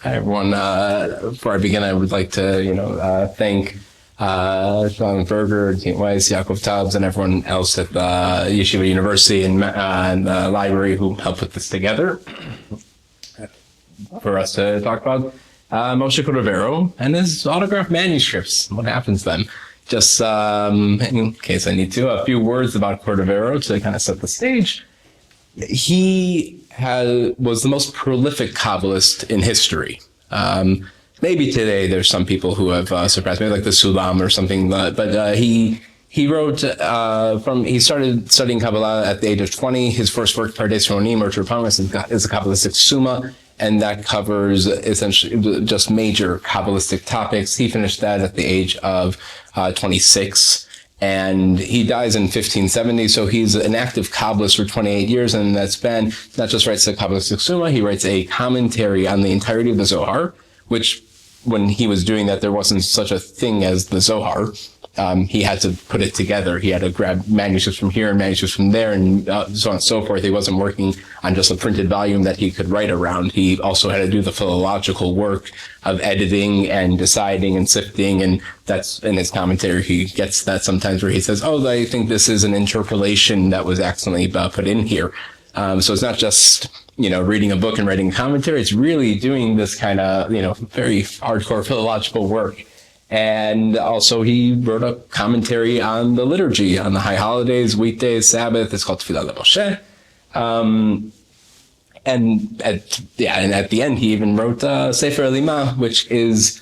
Hi, everyone. Before I begin, I would like to, thank Sean Berger, Dean Weiss, Yaakov Tubbs, and everyone else at the Yeshiva University and the library who helped put this together for us to talk about Moshe Codovero and his autographed manuscripts. What happens then? Just in case I need to, a few words about Codovero to kind of set the stage. He was the most prolific Kabbalist in history. Maybe today there's some people who have surpassed, maybe like the Sulam or something, but he wrote he started studying Kabbalah at the age of 20. His first work, Pardes Ronim or Turpamas, is a Kabbalistic Summa, and that covers essentially just major Kabbalistic topics. He finished that at the age of 26. And he dies in 1570, so he's an active Kabbalist for 28 years, and in that span, not just writes the Kabbalistic Summa, he writes a commentary on the entirety of the Zohar, which, when he was doing that, there wasn't such a thing as the Zohar. He had to put it together. He had to grab manuscripts from here and manuscripts from there, and so on and so forth. He wasn't working on just a printed volume that he could write around. He also had to do the philological work of editing and deciding and sifting, and that's in his commentary. He gets that sometimes where he says, I think this is an interpolation that was accidentally put in here. So it's not just, reading a book and writing a commentary. It's really doing this kind of, very hardcore philological work. And also he wrote a commentary on the liturgy, on the high holidays, weekdays, Sabbath. It's called Tefillah LeMoshe. And at the end, he even wrote Sefer Elima, which is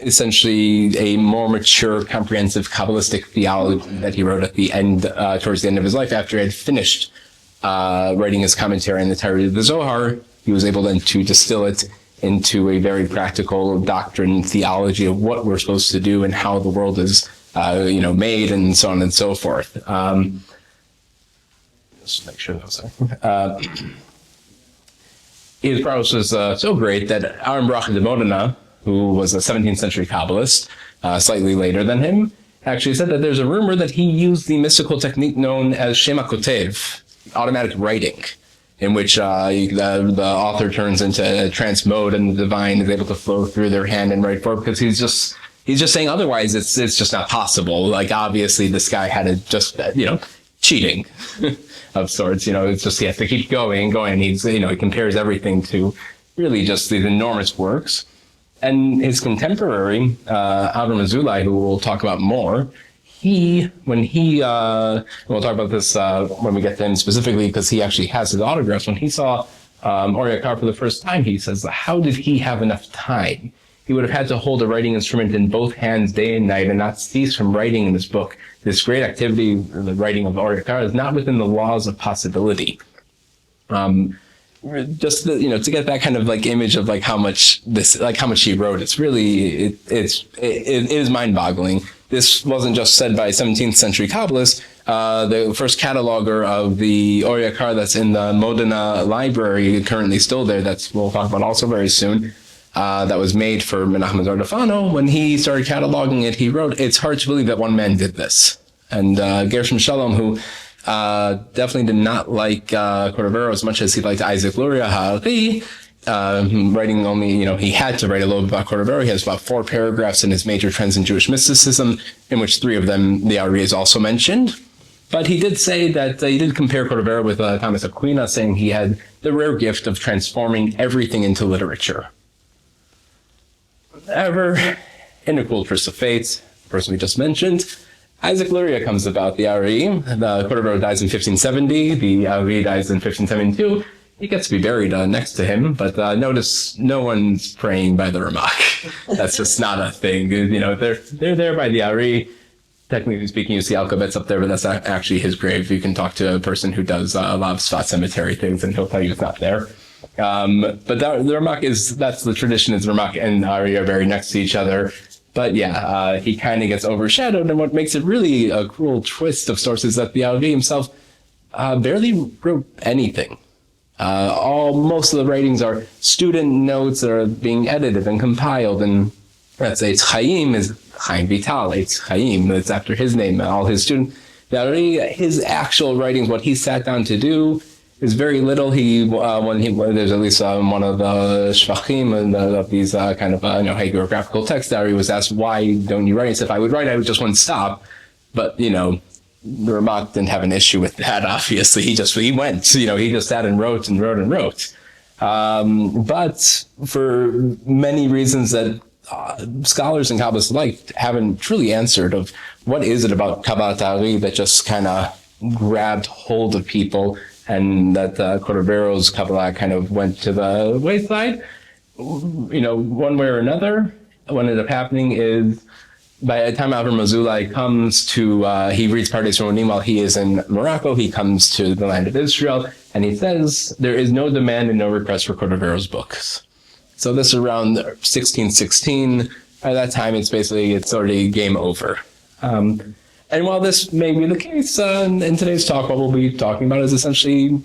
essentially a more mature, comprehensive Kabbalistic theology that he wrote at the end, towards the end of his life, after he had finished writing his commentary on the entirety of the Zohar. He was able then to distill it into a very practical doctrine, theology of what we're supposed to do and how the world is, made, and so on and so forth. Just make sure that was there. His prowess was so great that Aaron Baruch de Modena, who was a 17th century Kabbalist, slightly later than him, actually said that there's a rumor that he used the mystical technique known as Shema Kotev, automatic writing, in which the author turns into trance mode and the divine is able to flow through their hand and write for it, because he's just saying otherwise it's just not possible. Like, obviously this guy had to just, cheating of sorts, it's just he has to keep going. He's, he compares everything to really just these enormous works. And his contemporary, Avram Azulai, who we'll talk about more, we'll talk about this when we get to him specifically, because he actually has his autographs. When he saw Or Yakar for the first time, he says, how did he have enough time? He would have had to hold a writing instrument in both hands day and night and not cease from writing in this book. This great activity, the writing of Or Yakar, is not within the laws of possibility. Just to get that kind of image of how much he wrote, it's really it is mind-boggling. This wasn't just said by 17th century Kabbalists. The first cataloger of the Or Yakar that's in the Modena library, currently still there, we'll talk about also very soon, that was made for Menachem Zardafano. When he started cataloging it, he wrote, "It's hard to believe that one man did this." And Gershom Shalom, who definitely did not like Codovero as much as he liked Isaac Luria Ha'ari, writing only, he had to write a little bit about Codovero. He has about 4 paragraphs in his major trends in Jewish mysticism, in which 3 of them, the Ari is also mentioned. But he did say that he did compare Codovero with Thomas Aquinas, saying he had the rare gift of transforming everything into literature. However, in a cool twist of fate, the person we just mentioned, Isaac Luria comes about, the Ari. The Codovero dies in 1570, the Ari dies in 1572. He gets to be buried next to him, but notice no one's praying by the Ramak. That's just not a thing. They're there by the Ari. Technically speaking, you see Alkabetz up there, but that's not actually his grave. You can talk to a person who does a lot of Sfat cemetery things, and he'll tell you it's not there. But the Ramak that's the tradition, is Ramak and Ari are buried next to each other. But yeah, he kind of gets overshadowed, and what makes it really a cruel twist of sorts is that the Ari himself barely wrote anything. Most of the writings are student notes that are being edited and compiled, and let's say it's Chaim is Chaim Vital, it's Chaim, it's after his name, all his students. His actual writings, what he sat down to do, is very little. There's at least one of the shvachim and of these kind of hagiographical texts that he was asked, why don't you write? He said, if I would write, I would just wouldn't stop. But, the Ramak didn't have an issue with that, obviously. He went, he just sat and wrote and wrote and wrote. But for many reasons that scholars and Kabbalists alike haven't truly answered, of what is it about Kabbalat Ari that just kind of grabbed hold of people, and that Codovero's Kabbalah kind of went to the wayside. One way or another, what ended up happening is, by the time Avram Mazulai comes to, he reads Pardes Ronim while he is in Morocco, he comes to the land of Israel, and he says, there is no demand and no request for Codovero's books. So this is around 1616. By that time, it's already game over. And while this may be the case, in today's talk, what we'll be talking about is essentially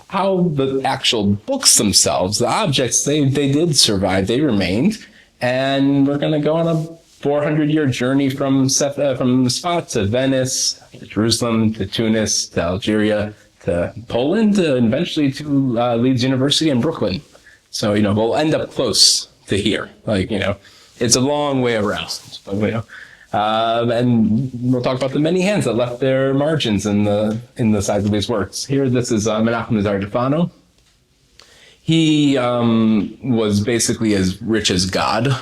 how the actual books themselves, the objects, they did survive, they remained. And we're going to go on a 400-year journey from Sfat to Venice, to Jerusalem, to Tunis, to Algeria, to Poland, and eventually to Leeds University in Brooklyn. So, we'll end up close to here. It's a long way around. And we'll talk about the many hands that left their margins in the size of these works. Here, this is Menachem Nazar Defano. He was basically as rich as God,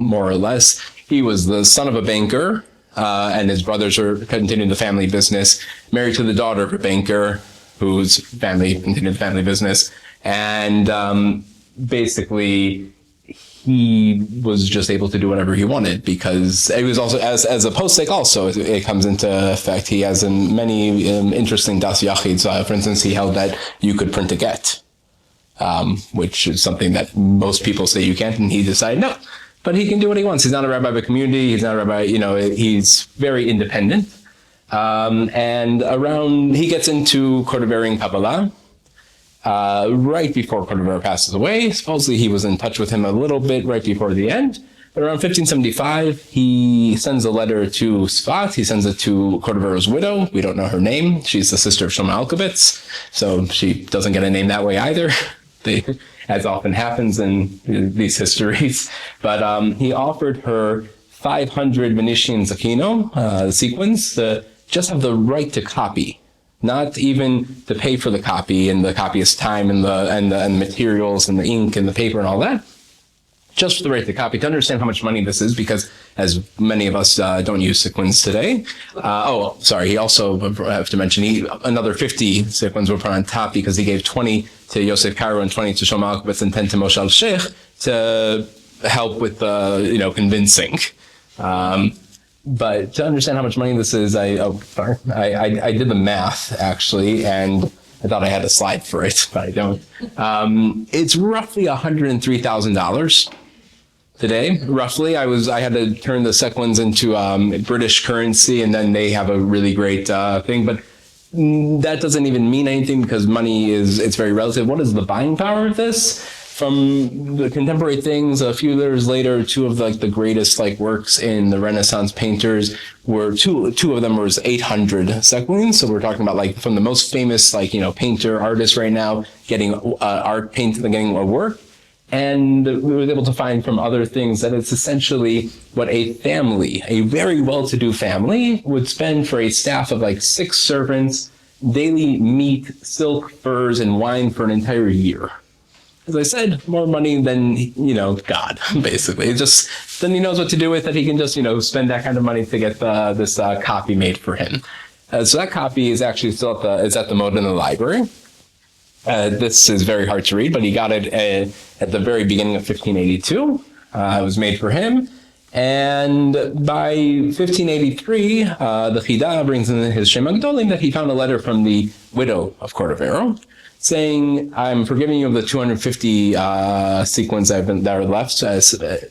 more or less. He was the son of a banker, and his brothers were continuing the family business, married to the daughter of a banker whose family continued the family business. And basically, he was just able to do whatever he wanted, because it was also, as a posek also, it comes into effect. He has many interesting das yachids. For instance, he held that you could print a get, which is something that most people say you can't, and he decided no. But he can do what he wants. He's not a rabbi of a community. He's not a rabbi, he's very independent. And he gets into Codoverian Kabbalah right before Codovero passes away. Supposedly he was in touch with him a little bit right before the end. But around 1575, he sends a letter to Sfat. He sends it to Codovero's widow. We don't know her name. She's the sister of Shlomo Alkabetz, so she doesn't get a name that way either. As often happens in these histories. But he offered her 500 Venetian Zecchino sequins to just have the right to copy, not even to pay for the copy and the copyist's time and the materials and the ink and the paper and all that. Just for the right to copy, to understand how much money this is, because as many of us don't use sequins today. He also, I have to mention, another 50 sequins were put on top, because he gave 20 to Yosef Cairo and 20 to Shlomo Alkabetz and 10 to Moshe al-Sheikh to help with convincing. But to understand how much money this is, I did the math, actually, and I thought I had a slide for it, but I don't. It's roughly $103,000 today, roughly. I had to turn the sequins into British currency, and then they have a really great thing. But that doesn't even mean anything, because money it's very relative. What is the buying power of this? From the contemporary things, a few years later, two of the greatest works in the Renaissance painters were two of them was 800 sequins. So we're talking about from the most famous painter artist right now getting getting a work. And we were able to find from other things that it's essentially what a very well-to-do family would spend for a staff of 6 servants, daily meat, silk, furs, and wine for an entire year. As I said, more money than, God, basically. Then he knows what to do with it. He can just, spend that kind of money to get this copy made for him. So that copy is actually still at the Moda in the library. This is very hard to read, but he got it at the very beginning of 1582. It was made for him. And by 1583, the Chida brings in his Shem HaGdolim that he found a letter from the widow of Codovero, saying, I'm forgiving you of the 250 sequins that are left.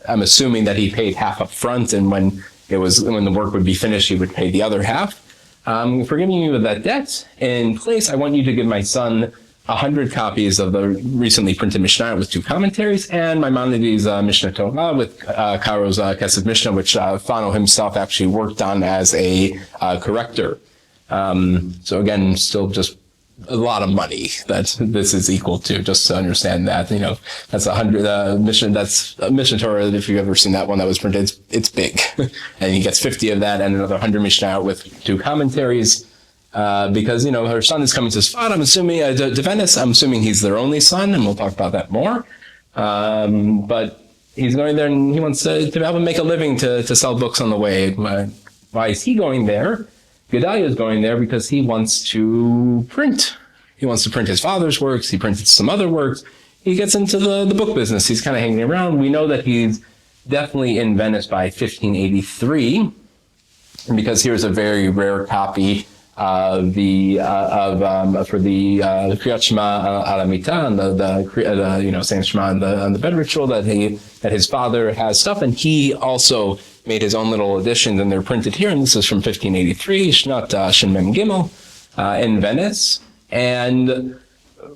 I'm assuming that he paid half up front, and when the work would be finished, he would pay the other half. I'm forgiving you of that debt. In place, I want you to give my son 100 copies of the recently printed Mishnah with 2 commentaries, and Maimonides' Mishnah Torah with Cairo's Kesef Mishnah, which Fano himself actually worked on as a corrector. So again, still just a lot of money that this is equal to, just to understand that. That's 100 mission. That's a mission Torah. If you've ever seen that one that was printed, it's big. And he gets 50 of that and another 100 Mishnah with 2 commentaries. Because, her son is coming to Sfat, I'm assuming, to Venice. I'm assuming he's their only son, and we'll talk about that more. But he's going there and he wants to have him make a living to sell books on the way. Why is he going there? Gedalia is going there because he wants to print. He wants to print his father's works. He printed some other works. He gets into the book business. He's kind of hanging around. We know that he's definitely in Venice by 1583, because here's a very rare copy for the Kriyat Shema al Amita and the saying Shema on the bed ritual that his father has stuff, and he also made his own little editions, and they're printed here. And this is from 1583, Shnat Shin Mem Gimel, in Venice. And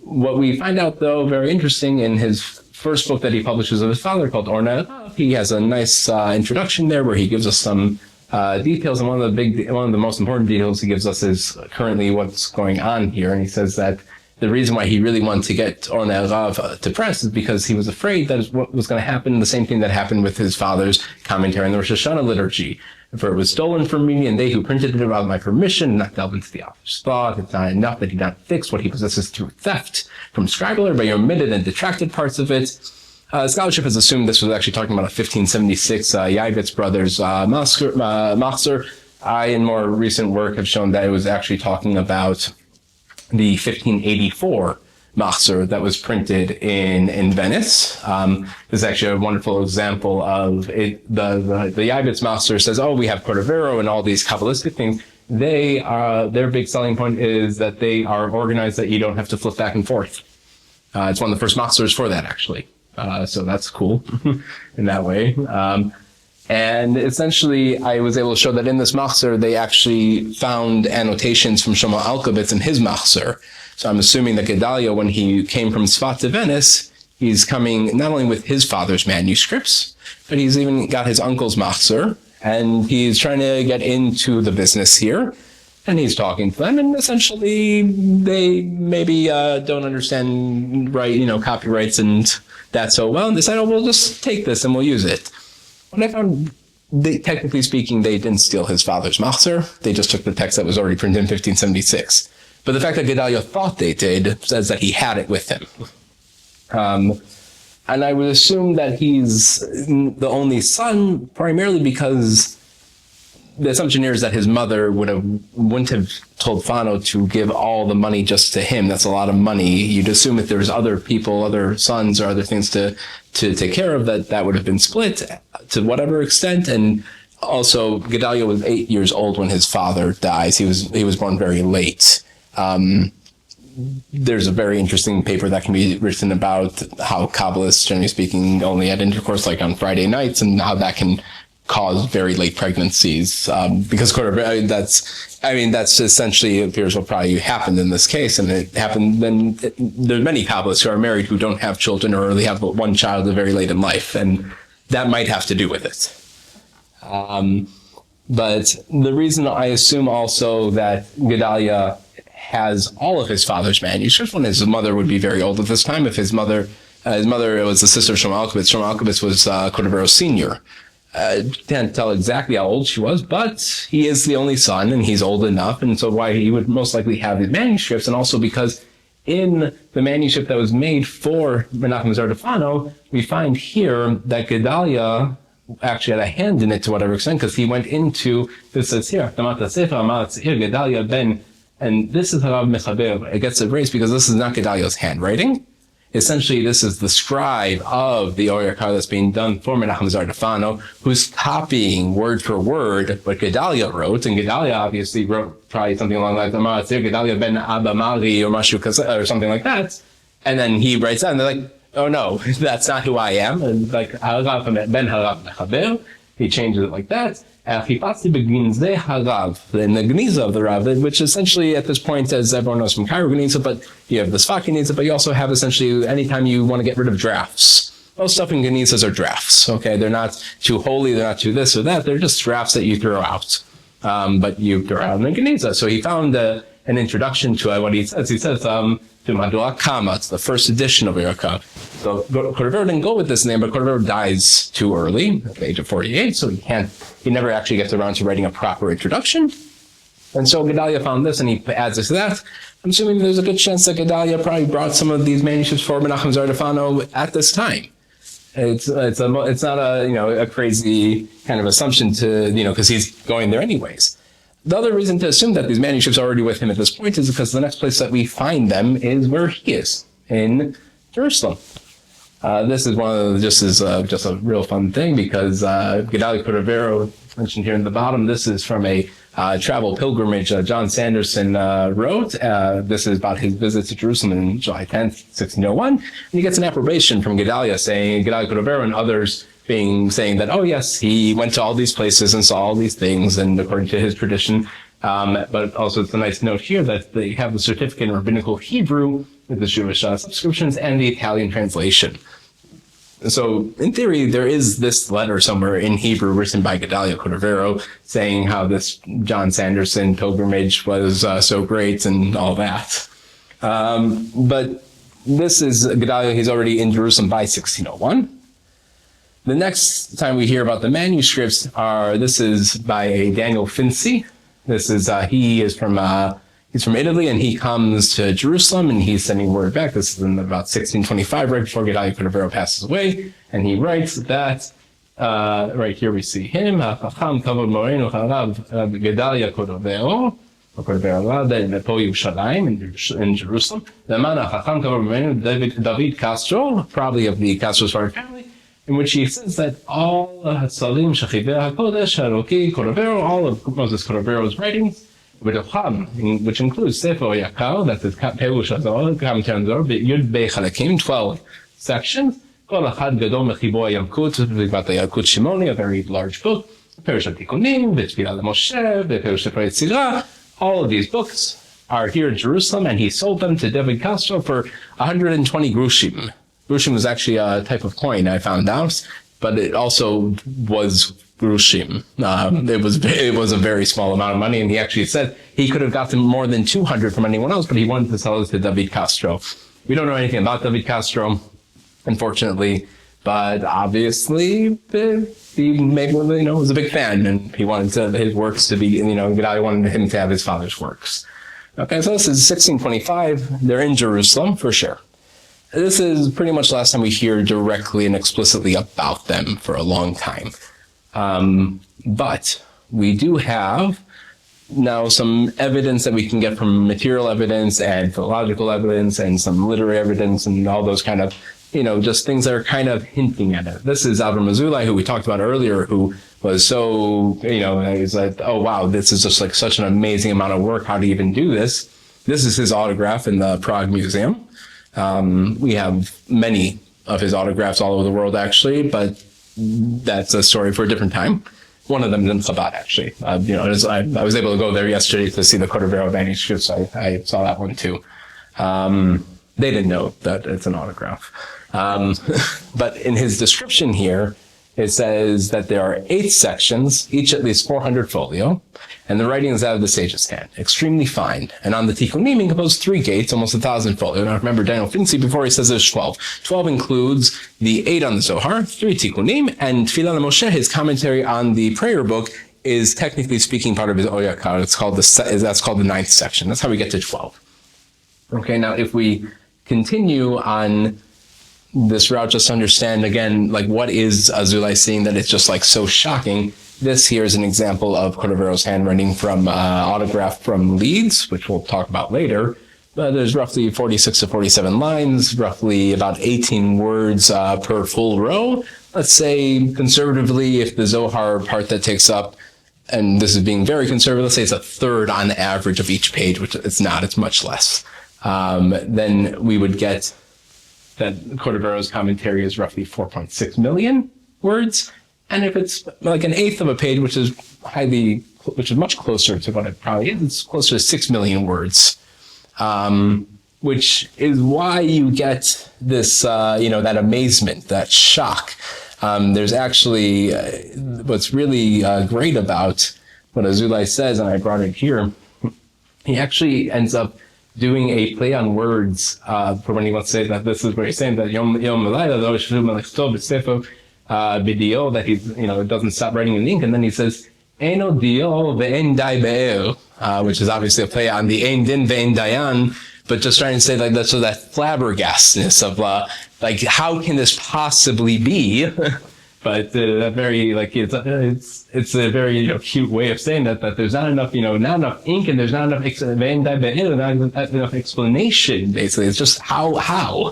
what we find out, though, very interesting, in his first book that he publishes of his father called Orna, he has a nice introduction there where he gives us some details, and one of the most important details he gives us is currently what's going on here. And he says that the reason why he really wanted to get Orna Rav to press is because he was afraid that what was going to happen, the same thing that happened with his father's commentary on the Rosh Hashanah liturgy. For it was stolen from me, and they who printed it without my permission did not delve into the author's thought. It's not enough that he did not fix what he possesses through theft from scribler, but he omitted and detracted parts of it. Scholarship has assumed this was actually talking about a 1576 Yavitz brothers Machzer. I, in more recent work, have shown that it was actually talking about the 1584 Machzer that was printed in Venice. This is actually a wonderful example of it. The Yavitz Machzer says, we have Codovero and all these Kabbalistic things. Their big selling point is that they are organized that you don't have to flip back and forth. It's one of the first Machzers for that, actually. So that's cool in that way. And essentially, I was able to show that in this Machzer, they actually found annotations from Shlomo Alkabetz in his Machzer. So I'm assuming that Gedalia, when he came from Sfat to Venice, he's coming not only with his father's manuscripts, but he's even got his uncle's Machzer, and he's trying to get into the business here. And he's talking to them, and essentially, they maybe don't understand copyrights and that so well, and decide, we'll just take this and we'll use it. When I found, technically speaking, they didn't steal his father's Machzer. They just took the text that was already printed in 1576. But the fact that Gedalia thought they did says that he had it with him. And I would assume that he's the only son, primarily because the assumption here is that his mother wouldn't have told Fano to give all the money just to him. That's a lot of money. You'd assume if there's other people, other sons or other things to take care of, that would have been split to whatever extent. And also, Gedalia was 8 years old when his father dies. He was born very late. There's a very interesting paper that can be written about how Kabbalists, generally speaking, only had intercourse like on Friday nights, and how that can cause very late pregnancies, because that's essentially appears what probably happened in this case, and it happened. Then there's many Kabbalists who are married who don't have children, or only have one child very late in life, and that might have to do with it. But the reason I assume also that Gedalia has all of his father's manuscripts, when his mother would be very old at this time. If his mother was the sister of Shlomo Alkabetz. Shlomo Alkabetz was Codovero's senior. Can't tell exactly how old she was, but he is the only son, and he's old enough, and so why he would most likely have his manuscripts, and also because in the manuscript that was made for Menachem Zardafano, we find here that Gedalia actually had a hand in it to whatever extent, because he went into, this says here, Gedalia ben, and this is Harav Mechaber. It gets erased because this is not Gedalia's handwriting. Essentially, this is the scribe of the Oyakar that's being done for Menachem Zardafano, who's copying word for word what Gedalia wrote. And Gedalia obviously wrote probably something along the lines of Gedalia ben Abba Mari or or something like that. And then he writes that, and they're like, oh no, that's not who I am. And like, Harav ben Harav Mechaber, he changes it like that. Achipatzi beginze harav, in the Geniza of the Rav, which essentially at this point, as everyone knows from Cairo Geniza, but you have the Sfat Geniza, but you also have essentially anytime you want to get rid of drafts. Most stuff in Genizas are drafts, okay? They're not too holy, they're not too this or that, they're just drafts that you throw out. But you throw out in the Geniza. So he found an introduction to what he says. He says, to Madua Kama, it's the first edition of Yerka. So Codovero didn't go with this name, but Codovero dies too early, at the age of 48, so he never actually gets around to writing a proper introduction. And so Gedalia found this, and he adds this to that. I'm assuming there's a good chance that Gedalia probably brought some of these manuscripts for Menachem Zardafano at this time. It's not a crazy kind of assumption to, because he's going there anyways. The other reason to assume that these manuscripts are already with him at this point is because the next place that we find them is where he is, in Jerusalem. This is just a real fun thing because Gedalia Codovero, mentioned here in the bottom, this is from a travel pilgrimage John Sanderson wrote. This is about his visit to Jerusalem in July 10th, 1601. And he gets an approbation from Gedalia Codovero and others saying that, oh yes, he went to all these places and saw all these things, and according to his tradition. But also it's a nice note here that they have the certificate in Rabbinical Hebrew with the Jewish subscriptions and the Italian translation. So in theory, there is this letter somewhere in Hebrew written by Gedalia Codovero saying how this John Sanderson pilgrimage was so great and all that. But this is Gedalia, he's already in Jerusalem by 1601. The next time we hear about the manuscripts this is by a Daniel Finzi. This is, he's from Italy, and he comes to Jerusalem, and he's sending word back. This is in about 1625, right before Gedalia Codovero passes away, and he writes that, right here we see him, ha-Chacham kavod morenu harav Gedalia Codovero, or Codovero po Yerushalayim, in Jerusalem, the man ha-Chacham kavod morenu David Castro, probably of the Castro Starr family, in which he says that all Hatzalim Shechiveh HaKodesh Haroki Codovero, all of Moses Codovero's writings, which includes Sefer Yakar, that is Perush Hazor, Commentary on Zor, Yud Bei Chalakim, 12 sections. Kol Achad Gadol Mechibo Yalkut, about the Yalkut Shimoni, a very large book. Perush HaTikunim, V'Tfilah LeMoshe, Perush Sefer Yetzirah. All of these books are here in Jerusalem, and he sold them to David Castro for 120 grushim. Grushim was actually a type of coin, I found out, but it also was grushim. It was a very small amount of money, and he actually said he could have gotten more than 200 from anyone else, but he wanted to sell it to David Castro. We don't know anything about David Castro, unfortunately, but obviously he maybe was a big fan, and he wanted his works to be, Gedalia wanted him to have his father's works. Okay, so this is 1625. They're in Jerusalem for sure. This is pretty much the last time we hear directly and explicitly about them for a long time. But we do have now some evidence that we can get from material evidence and philological evidence and some literary evidence and all those kind of, just things that are kind of hinting at it. This is Avram Azulai, who we talked about earlier, who was so, he's like, oh wow, this is just like such an amazing amount of work. How do you even do this? This is his autograph in the Prague Museum. We have many of his autographs all over the world, actually, but that's a story for a different time. One of them is in Chabad, actually. I was able to go there yesterday to see the Codovero manuscripts. I saw that one too. They didn't know that it's an autograph. But in his description here, it says that there are 8 sections, each at least 400 folio, and the writing is out of the sage's hand, extremely fine. And on the Tikkunim, he composed 3 gates, almost 1,000 folio. Now remember Daniel Finzi before, he says there's 12. 12 includes the 8 on the Zohar, 3 Tikkunim, and Tfilah LeMoshe, his commentary on the prayer book, is technically speaking part of his Oyakar. That's called the 9th section. That's how we get to 12. Okay, now if we continue on this route, just to understand again, like what is Azulai seeing that it's just like so shocking. This here is an example of Codovero's handwriting from autograph from Leeds, which we'll talk about later. There's roughly 46 to 47 lines, roughly about 18 words per full row. Let's say conservatively, if the Zohar part that takes up, and this is being very conservative, let's say it's a third on average of each page, which it's not, it's much less. Then we would get that Codovero's commentary is roughly 4.6 million words. And if it's like an eighth of a page, which is much closer to what it probably is, it's closer to 6 million words. Which is why you get this, that amazement, that shock. There's actually, what's really great about what Azulai says, and I brought it here, he actually ends up doing a play on words for when he wants to say that this is what he's saying, that Bidio, that he's, doesn't stop writing in ink, and then he says, Eno dio ve'en dai be'er, which is obviously a play on the ein din ve'en dayan, but just trying to say like that, so that flabbergastness of like how can this possibly be? But that very it's a very cute way of saying that there's not enough not enough ink, and there's not enough not enough explanation. Basically, it's just how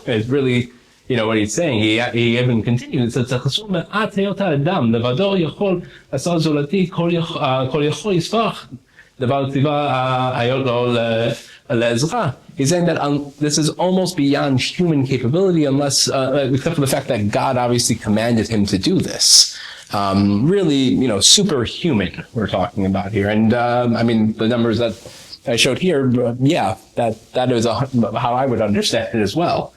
it's really what he's saying. He even continues. It's he's saying that this is almost beyond human capability, unless, except for the fact that God obviously commanded him to do this. Really, superhuman we're talking about here. And, the numbers that I showed here, that is how I would understand it as well.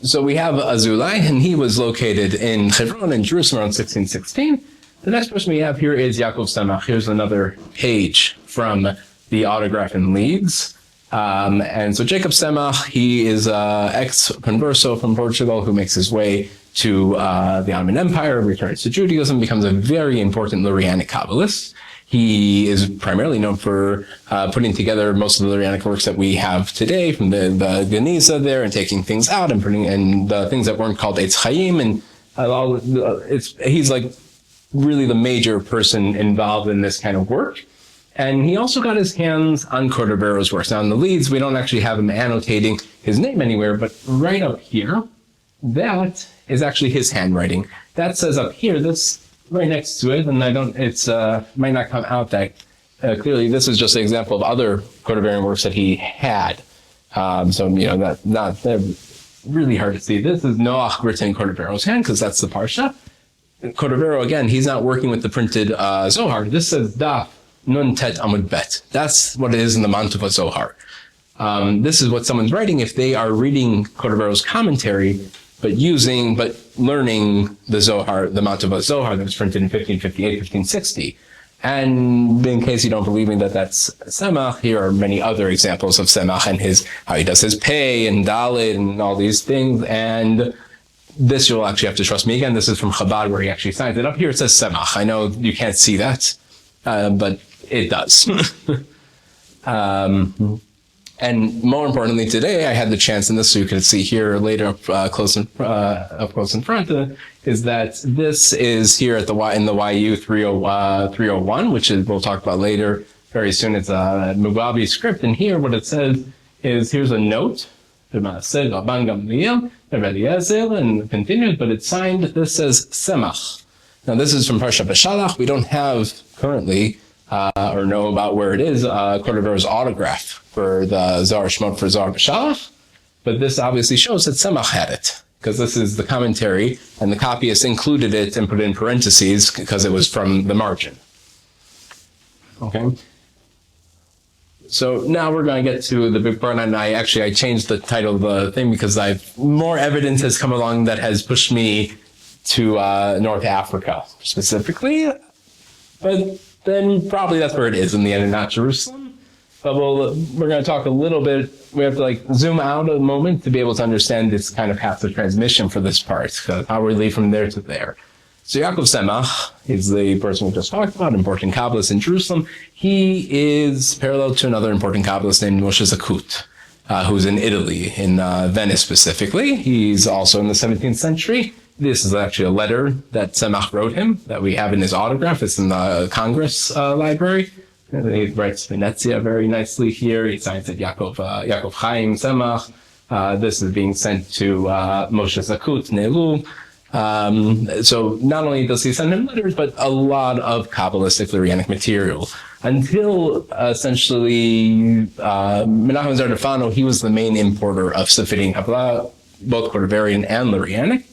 So we have Azulai, and he was located in Hebron in Jerusalem around 1616. The next person we have here is Yaakov Semach. Here's another page from the autograph in Leeds. And so Jacob Semach, he is ex-converso from Portugal who makes his way to the Ottoman Empire, returns to Judaism, becomes a very important Lurianic Kabbalist. He is primarily known for putting together most of the Lurianic works that we have today, from the Geniza there, and taking things out and putting in the things that weren't called Eitz Chaim, and he's like really the major person involved in this kind of work. And he also got his hands on Codovero's works. Now in the Leeds, we don't actually have him annotating his name anywhere, but right up here, that is actually his handwriting. That says up here, this right next to it, and might not come out that clearly. This is just an example of other Codoverian works that he had. That's really hard to see. This is Noach written in Codovero's hand, because that's the Parsha. Codovero, again, he's not working with the printed Zohar. This says Daf Nun Tet Amud Bet. That's what it is in the Mantova Zohar. This is what someone's writing if they are reading Codovero's commentary, but learning the Zohar, the Mantova Zohar that was printed in 1558, 1560. And in case you don't believe me that that's Semach, here are many other examples of Semach and how he does his pay and Dalit and all these things. And this you'll actually have to trust me. Again, this is from Chabad, where he actually signs it. Up here it says Semach. I know you can't see that, but it does. And more importantly, today I had the chance, and this you can see here later up close in front, is that this is here in the YU 301, which we'll talk about later very soon. It's a Mugabe script, and here what it says is, here's a note, and continues, but it's signed, this says Semach. Now this is from Parsha B'Shalach. We don't have currently, or know about where it is, Codovero's autograph for the Zohar Shemot for Zohar B'Shalach, but this obviously shows that Semach had it, because this is the commentary, and the copyist included it and put it in parentheses because it was from the margin. Okay. So now we're going to get to the big part, and I changed the title of the thing because more evidence has come along that has pushed me to North Africa specifically, but then probably that's where it is in the end, and not Jerusalem. But we're going to talk a little bit. We have to zoom out a moment to be able to understand this kind of path of transmission for this part, how we lead from there to there. So Yaakov Semach is the person we just talked about, important Kabbalist in Jerusalem. He is parallel to another important Kabbalist named Moshe Zakut, who's in Italy, in Venice specifically. He's also in the 17th century. This is actually a letter that Semach wrote him that we have in his autograph. It's in the Congress Library. And he writes Venezia very nicely here. He signs it Yaakov Chaim Semach. This is being sent to Moshe Zakut, Nehru. So not only does he send him letters, but a lot of Kabbalistic Lurianic material. Until essentially Menachem Zardafano, he was the main importer of Sephidim Kabbalah, both Cordoverian and Lurianic.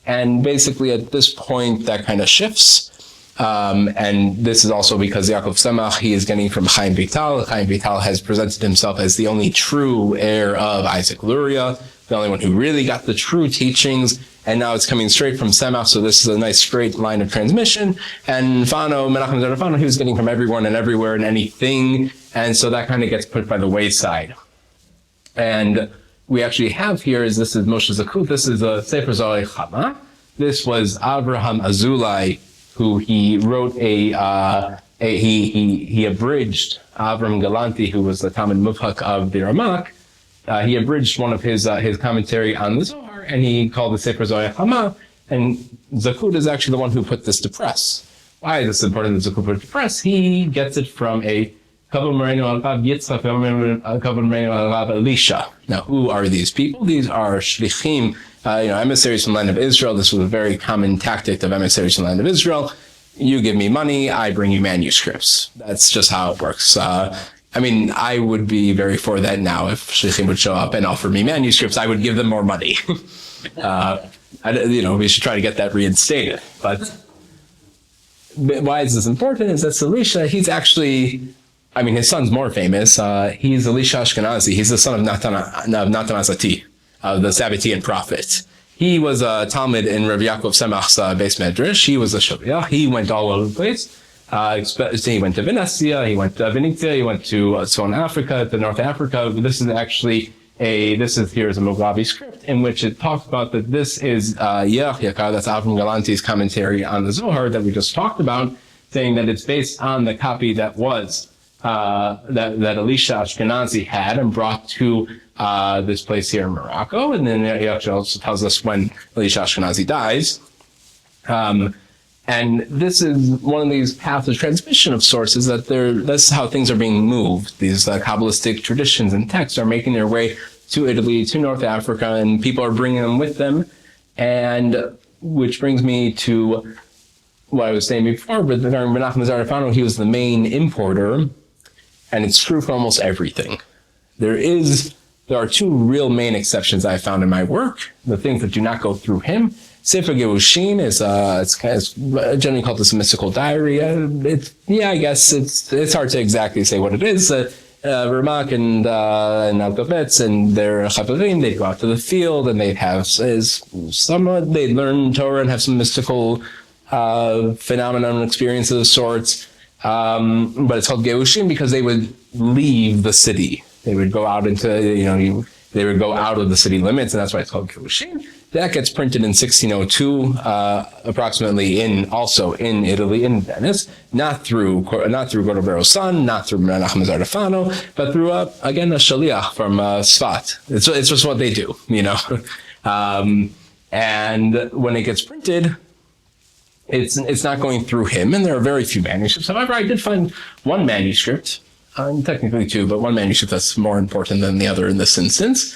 And basically at this point, that kind of shifts. And this is also because Yaakov Semach, he is getting from Chaim Vital. Chaim Vital has presented himself as the only true heir of Isaac Luria, the only one who really got the true teachings. and now it's coming straight from Semach, so this is a nice straight line of transmission. And Menachem Zera Fano, he was getting from everyone and everywhere and anything, and so that kind of gets put by the wayside. And we actually have here this is Moshe Zakut, this is a Sefer Zohar Chama. This was Avraham Azulai, who he wrote he abridged Avram Galanti, who was the Talmud Mufhak of the Ramak. He abridged one of his commentary on the Zohar, and he called the Sefer Zohar Chama. And Zakut is actually the one who put this to press. Why is this important that Zakut put it to press? He gets it from a Kavod Moreno al Rav Yitzchak, Kavod Moreno al Rav Elisha. Now, who are these people? These are shlichim, emissaries from the land of Israel. This was a very common tactic of emissaries from the land of Israel. You give me money, I bring you manuscripts. That's just how it works. I would be very for that now. If shlichim would show up and offer me manuscripts, I would give them more money. We should try to get that reinstated. But why is this important? Is that Elisha, he's actually, his son's more famous. He's Elisha Ashkenazi. He's the son of Natan Azati, the Sabbatean prophet. He was a Talmud in Rabbi Yaakov Semach's Beis Medrash. He was a Shavia. He went all over the place. He went to Venetia, he went to Venetia, he went to Southern Africa, to North Africa. This is actually here's a Mugabe script in which it talks about that this is Yechia, that's Avram Galanti's commentary on the Zohar that we just talked about, saying that it's based on the copy that was that Elisha Ashkenazi had and brought to this place here in Morocco. And then he actually also tells us when Elisha Ashkenazi dies. And this is one of these paths of transmission of sources that's how things are being moved. These Kabbalistic traditions and texts are making their way to Italy, to North Africa, and people are bringing them with them. And which brings me to what I was saying before, but during Menachem Zera Fano, he was the main importer, and it's true for almost everything. There are two real main exceptions I found in my work, the things that do not go through him. Sefer Gerushin is it's generally called this a mystical diary. I guess it's hard to exactly say what it is. Ramak and Al-Gavetz and their Chaverim, they'd go out to the field and they'd learn Torah and have some mystical phenomenon and experiences of sorts. But it's called Gerushin because they would leave the city. They would go out into, they would go out of the city limits, and that's why it's called Gerushin. That gets printed in 1602, approximately also in Italy, in Venice, not through Codovero's son, not through Menachem Zera Fano, but through, again, a shaliach from Sfat. It's just what they do, and when it gets printed, it's not going through him, and there are very few manuscripts. However, I did find one manuscript, technically two, but one manuscript that's more important than the other in this instance,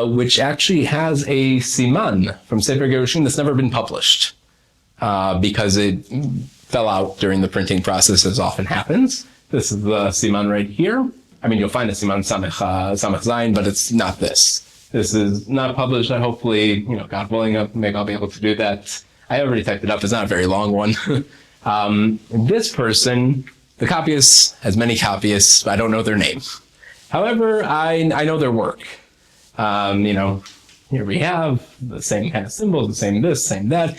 which actually has a siman from Sefer Gerushin that's never been published because it fell out during the printing process, as often happens. This is the siman right here. You'll find a siman Samech Zayin, but it's not this. This is not published. Hopefully, God willing, maybe I'll be able to do that. I already typed it up. It's not a very long one. This person, the copyist, has many copyists. I don't know their name. However, I know their work. Here we have the same kind of symbols, the same this, same that.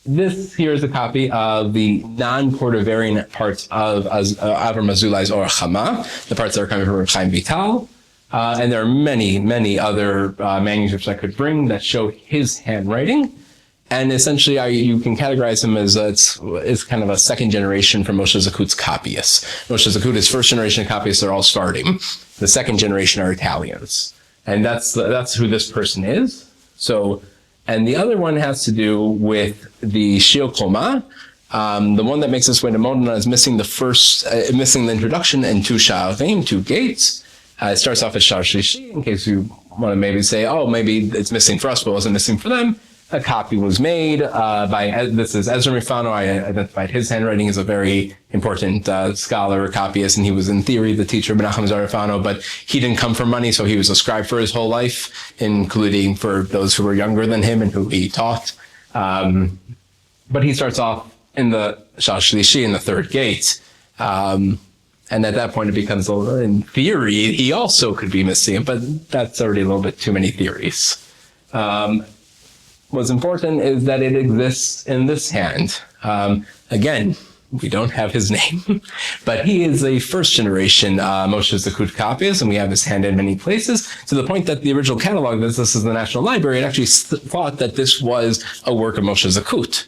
This here is a copy of the non-Cordoverian parts of Avram Azulai's Or Chama, the parts that are coming from Chaim Vital. And there are many, many other manuscripts I could bring that show his handwriting. And essentially, you can categorize him as it's kind of a second generation from Moshe Zakut's copyists. Moshe Zakut's first generation copyists are all Sephardim. The second generation are Italians. And that's who this person is. So, and the other one has to do with the Shir Koma. The one that makes its way to Modena is missing the introduction and two Sha'arim, two gates. It starts off as Shar Shlishi, in case you want to maybe say, maybe it's missing for us, but it wasn't missing for them. A copy was made this is Ezra Mifano. I identified his handwriting as a very important scholar or copyist, and he was in theory the teacher of Menachem Zera Fano, but he didn't come from money, so he was a scribe for his whole life, including for those who were younger than him and who he taught. But he starts off in the Shal Shlishi, in the third gate. And at that point, it becomes, in theory, he also could be missing, but that's already a little bit too many theories. what's important is that it exists in this hand. Again, we don't have his name, but he is a first generation Moshe Zakut copyist, and we have his hand in many places, to the point that the original catalog, this is the National Library, it actually thought that this was a work of Moshe Zakut,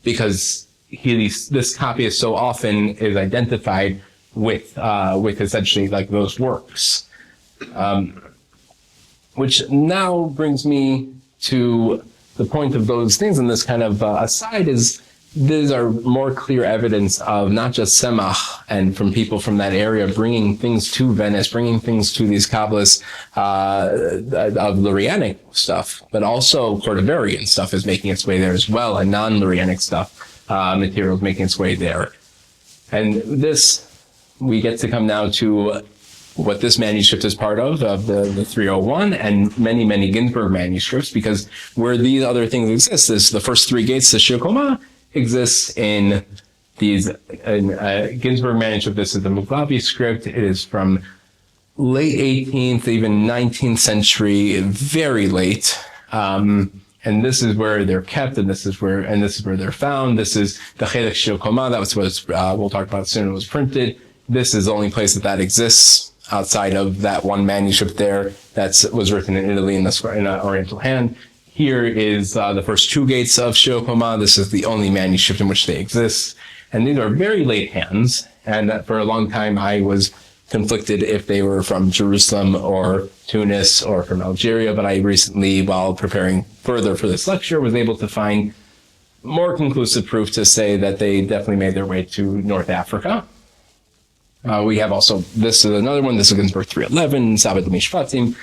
because this copyist so often is identified with essentially like those works. Which now brings me to the point of those things, and this kind of aside is, these are more clear evidence of not just Semach and from people from that area bringing things to Venice, bringing things to these Kabbalists of Lurianic stuff, but also Cordoverian stuff is making its way there as well, and non-Lurianic stuff, materials making its way there. And this, we get to come now to what this manuscript is part of the 301, and many, many Ginsburg manuscripts, because where these other things exist is the first three gates to Shir Koma exists in these, Ginsburg manuscript. This is the Muglavi script. It is from late 18th, even 19th century, very late. And this is where they're kept, and this is where they're found. This is the Chelek Shir Koma. That was what we'll talk about soon. It was printed. This is the only place that exists outside of that one manuscript there that was written in Italy in an Oriental hand. Here is the first two gates of Shir Koma. This is the only manuscript in which they exist. And these are very late hands. And for a long time, I was conflicted if they were from Jerusalem or Tunis or from Algeria. But I recently, while preparing further for this lecture, was able to find more conclusive proof to say that they definitely made their way to North Africa. We have also, this is another one, this is Ginsburg 311, Sabbat Mishpatim.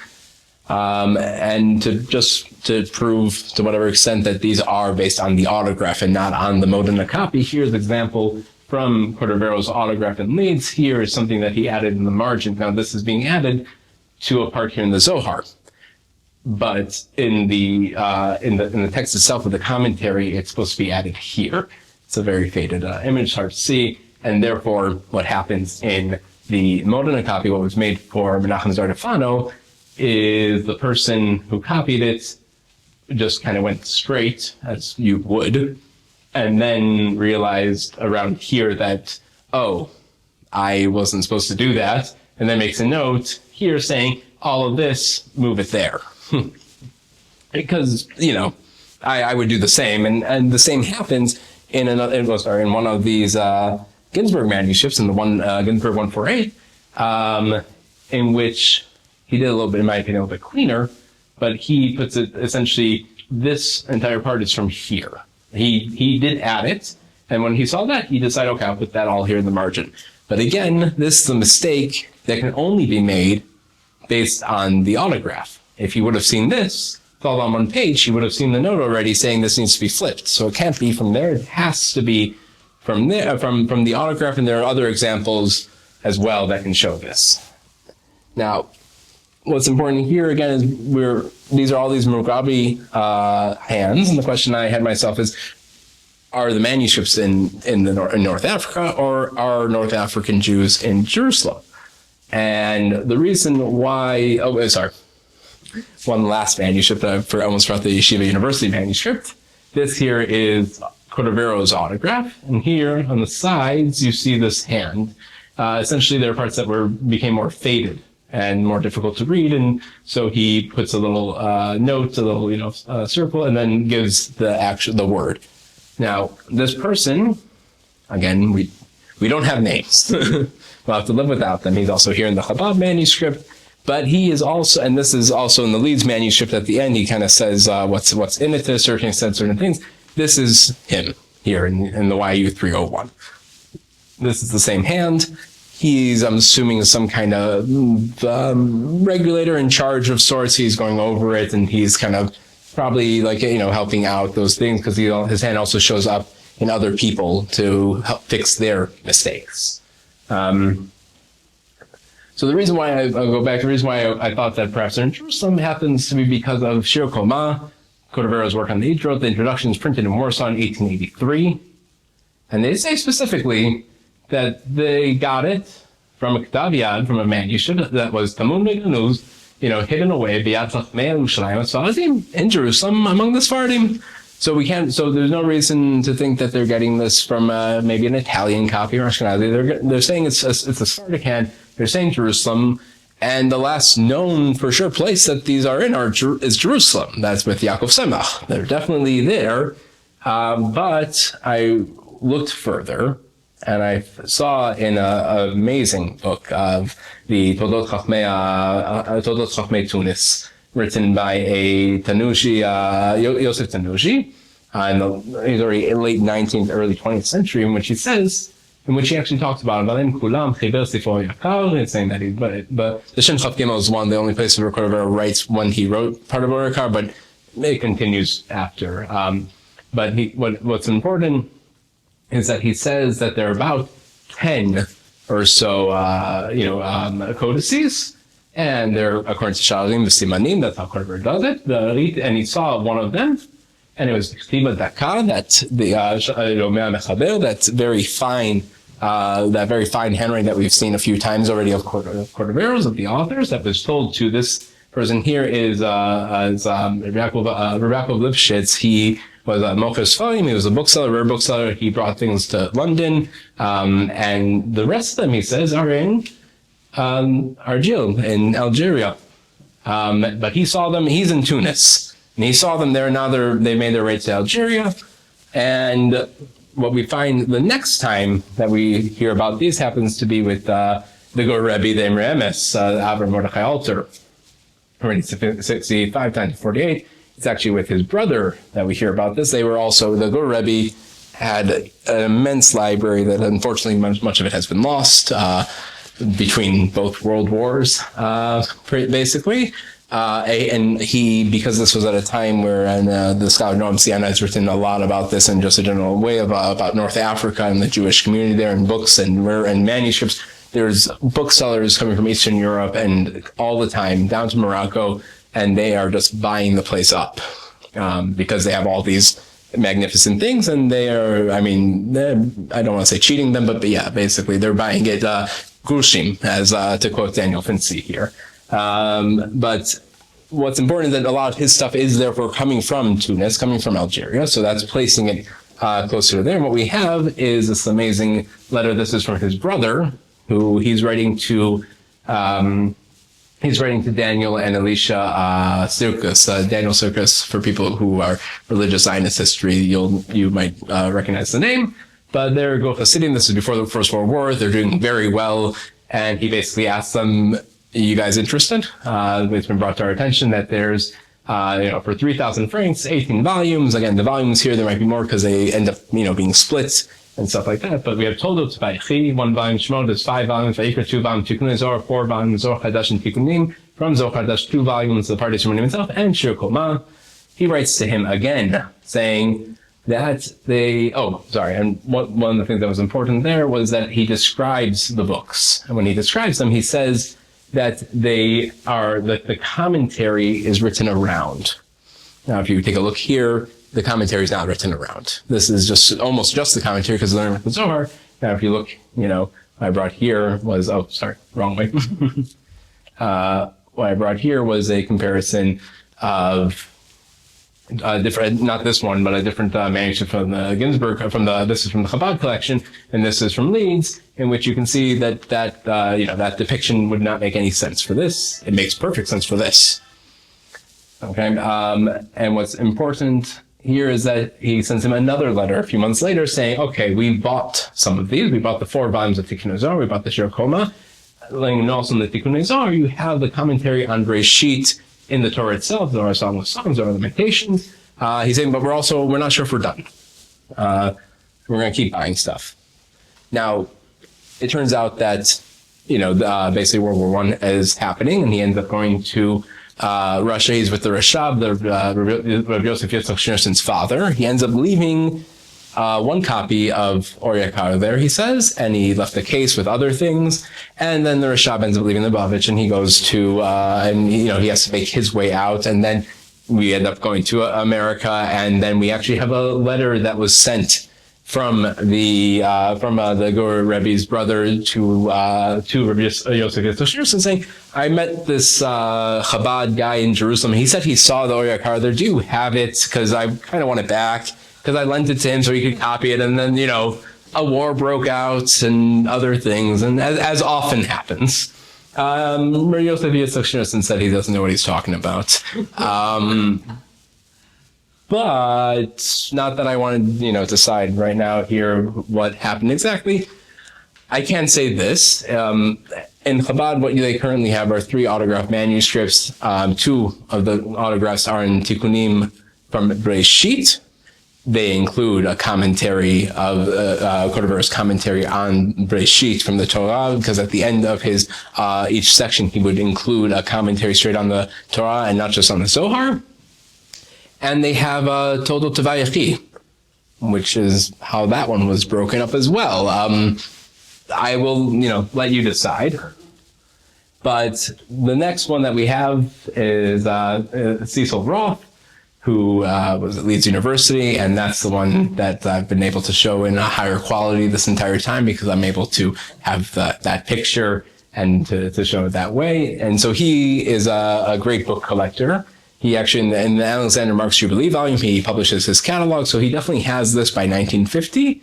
And to prove to whatever extent that these are based on the autograph and not on the Modena copy, here's an example from Cordovero's autograph in Leeds. Here is something that he added in the margin. Now this is being added to a part here in the Zohar, but in the text itself of the commentary, it's supposed to be added here. It's a very faded image, hard to see, and therefore what happens in the Modena copy, what was made for Menachem Zardafano, is the person who copied it just kind of went straight, as you would, and then realized around here that, oh, I wasn't supposed to do that, and then makes a note here saying, all of this, move it there. Because, you know, I would do the same, and the same happens in one of these Ginsburg manuscripts, in the one Ginsburg 148, in which he did a little bit, in my opinion, a little bit cleaner, but he puts it, essentially, this entire part is from here. He did add it, and when he saw that, he decided, okay, I'll put that all here in the margin. But again, this is a mistake that can only be made based on the autograph. If you would have seen this, all on one page, you would have seen the note already saying this needs to be flipped. So it can't be from there, it has to be from there, from the autograph, and there are other examples as well that can show this. Now, what's important here again is these are all these Mugabe hands, and the question I had myself is, are the manuscripts in North Africa, or are North African Jews in Jerusalem? And the reason why, one last manuscript that I almost forgot, the Yeshiva University manuscript. This here is Codovero's autograph, and here on the sides you see this hand. Essentially, there are parts that became more faded and more difficult to read, and so he puts a little note, a little circle, and then gives the word. Now, this person, again, we don't have names. We'll have to live without them. He's also here in the Chabad manuscript, but he is also, and this is also in the Leeds manuscript at the end, he kind of says what's in it to a certain extent, certain things. This is him here in the YU 301. This is the same hand. He's, I'm assuming, some kind of regulator in charge of sorts. He's going over it, and he's kind of probably helping out those things, because his hand also shows up in other people to help fix their mistakes. So the reason why I'll go back, the reason why I thought that perhaps they're in Jerusalem happens to be because of Shir Koma, Codovero's work on the Hijrot. The introduction is printed in Warsaw in 1883. And they say specifically that they got it from a Ktav Yad, from a manuscript that was Tamun Ganuz, hidden away, in Jerusalem among the Sephardim. So there's no reason to think that they're getting this from maybe an Italian copy or Ashkenazi. They're saying it's a Sephardic hand. They're saying Jerusalem. And the last known for sure place that these are in is Jerusalem. That's with Yaakov Semach. They're definitely there. But I looked further, and I saw in an amazing book of the Toldot Chachmei Tunis, written by a Tanushi, Yosef Tanushi, in the late 19th, early 20th century, in which he actually talks about Valim Kulam Chiver Sifo Yakar. It's saying that but the Shem Chav Gimel is the only place where Codovero writes when he wrote part of Yakar, but it continues after. But what's important is that he says that there are about 10 or so, codices, and they're according to Shalim the Simanim. That's how Codovero does it. And he saw one of them, and it was Ktiba Daka, that the Meir Mechaber, that's very fine. That very fine handwriting that we've seen a few times already of Codovero's, of the authors, that was told to this person here is Rabbi Yaakov Lipschitz. He was a Mocher Sfarim, he was a bookseller, rare bookseller. He brought things to London, and the rest of them, he says, are in Argil, in Algeria. But he saw them, he's in Tunis, and he saw them there. Now they made their way to Algeria, and what we find the next time that we hear about these happens to be with the Gur Rebbe, the Imre Emes, Avram Mordechai Alter, already 65 times 48. It's actually with his brother that we hear about this. They were also, the Gur Rebbe had an immense library that unfortunately much of it has been lost between both world wars, basically. And because this was at a time where, the scholar Noam Siana has written a lot about this in just a general way about North Africa and the Jewish community there, and books and manuscripts. There's booksellers coming from Eastern Europe and all the time down to Morocco, and they are just buying the place up because they have all these magnificent things, and they are, I don't want to say cheating them, but yeah, basically they're buying it grushim, as to quote Daniel Finzi here. But what's important is that a lot of his stuff is therefore coming from Tunis, coming from Algeria, so that's placing it closer to there. And what we have is this amazing letter. This is from his brother, who he's writing to Daniel and Elisha Sirkus. Daniel Sirkus, for people who are religious Zionist history, you might recognize the name. But they're Go Hasidim. This is before the First World War. They're doing very well, and he basically asked them, you guys interested? It's been brought to our attention that there's, for 3,000 francs, 18 volumes. Again, the volumes here, there might be more because they end up, being split and stuff like that. But we have Toldot Vaychi, 1 volume, Shemot, there's 5 volumes, Vayikra, 2 volumes, Tikkunei Zohar, 4 volumes, Zohar Chadash and Tikkunim, from Zohar Chadash, 2 volumes, the Pardes Shimonim himself, and Shir Koma. He writes to him again, saying that and one of the things that was important there was that he describes the books. And when he describes them, he says that the commentary is written around. Now, if you take a look here, the commentary is not written around. This is almost just the commentary because they're with the Zohar. Now, if you look, what I brought here was, wrong way. What I brought here was a comparison of different, not this one, but a different manuscript from the Ginsburg, this is from the Chabad collection, and this is from Leeds, in which you can see that depiction would not make any sense for this. It makes perfect sense for this. Okay, and what's important here is that he sends him another letter a few months later saying, okay, we bought some of these. We bought the 4 volumes of Tikkunei Zohar. We bought the Shir Koma. And also in the Tikkunei Zohar, you have the commentary on Breshit in the Torah itself. There are Song of Songs, there are Lamentations. He's saying, but we're not sure if we're done. We're going to keep buying stuff. Now, it turns out that, basically World War I is happening, and he ends up going to Russia. He's with the Rashab, Rabbi Yosef Yitzchak Schneerson's father. He ends up leaving 1 copy of Or Yakar there, he says, and he left the case with other things. And then the Rashab ends up leaving the Lubavitch, and he goes to, he has to make his way out. And then we end up going to America, and then we actually have a letter that was sent from the Gur Rebbe's brother to Rabbi Yosef Yitzchak and saying, I met this Chabad guy in Jerusalem. He said he saw the Or Yakar there. Do you have it? Because I kind of want it back. Because I lent it to him so he could copy it. And then, a war broke out and other things. And as often happens, Rabbi Yosef Yitzchak said he doesn't know what he's talking about. But not that I want to, decide right now here what happened exactly. I can say this. In Chabad, what they currently have are 3 autographed manuscripts. 2 of the autographs are in Tikkunim from Breshit. They include a commentary of Codovero's commentary on Breshit from the Torah, because at the end of his each section, he would include a commentary straight on the Torah and not just on the Zohar. And they have Toldo Tevayechi, which is how that one was broken up as well. I will, let you decide. But the next one that we have is Cecil Roth, who was at Leeds University, and that's the one that I've been able to show in a higher quality this entire time because I'm able to have that picture and to show it that way. And so he is a great book collector. He actually, in the Alexander Marx Jubilee volume, he publishes his catalog, so he definitely has this by 1950.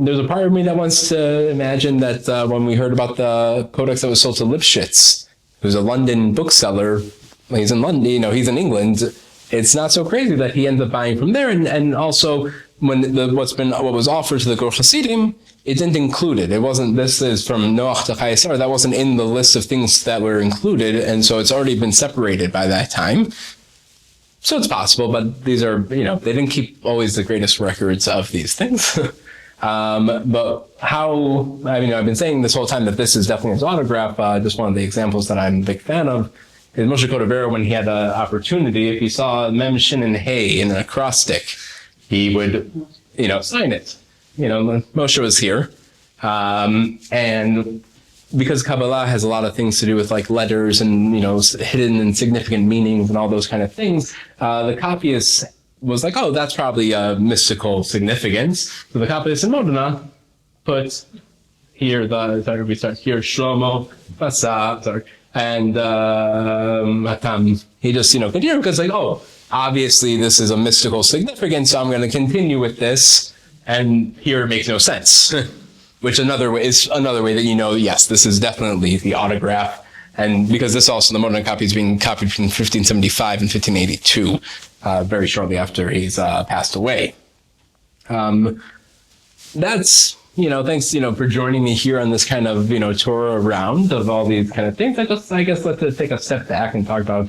There's a part of me that wants to imagine that when we heard about the codex that was sold to Lipschitz, who's a London bookseller, he's in London, he's in England, it's not so crazy that he ends up buying from there. And also, when what was offered to the Gur Hasidim, it didn't include it. It wasn't, this is from Noach to Chayesar, that wasn't in the list of things that were included, and so it's already been separated by that time. So it's possible, but these are, they didn't keep always the greatest records of these things. But I've been saying this whole time that this is definitely his autograph. Just one of the examples that I'm a big fan of is Moshe Codovero, when he had the opportunity, if he saw Mem, Shin, and Hey in an acrostic, he would, sign it. Moshe was here. And because Kabbalah has a lot of things to do with like letters and, hidden and significant meanings and all those kind of things, the copyist was like, oh, that's probably a mystical significance. So the copyist in Modena put here, Shlomo, Basa, and Matam. He just, continued because like, oh, obviously this is a mystical significance, so I'm going to continue with this. And here it makes no sense, which is another way that yes, this is definitely the autograph. And because this also, the modern copy is being copied between 1575 and 1582, very shortly after he's passed away. That's, thanks, for joining me here on this kind of, tour around of all these kind of things. I guess let's take a step back and talk about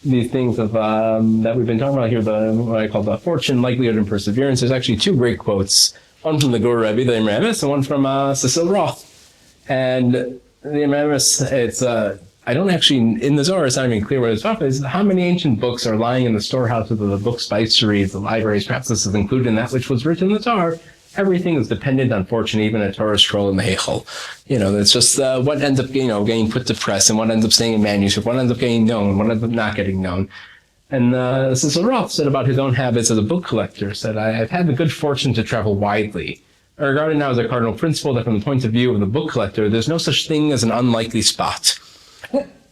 these things of that we've been talking about here, what I call the fortune, likelihood, and perseverance. There's actually 2 great quotes, one from the Gur Rebbe, the Imramis, and one from Cecil Roth. And the Imramis, it's I don't actually, in the Zohar, it's not even clear what it's about, but it's how many ancient books are lying in the storehouses of the book spiceries, the libraries. Perhaps this is included in that which was written in the Zohar. Everything is dependent on fortune, even a Torah scroll in the Heichal. It's just what ends up, getting put to press, and what ends up staying in manuscript, what ends up getting known, what ends up not getting known. And Cecil Roth said about his own habits as a book collector, said, I've had the good fortune to travel widely. I regard it now as a cardinal principle that from the point of view of the book collector, there's no such thing as an unlikely spot.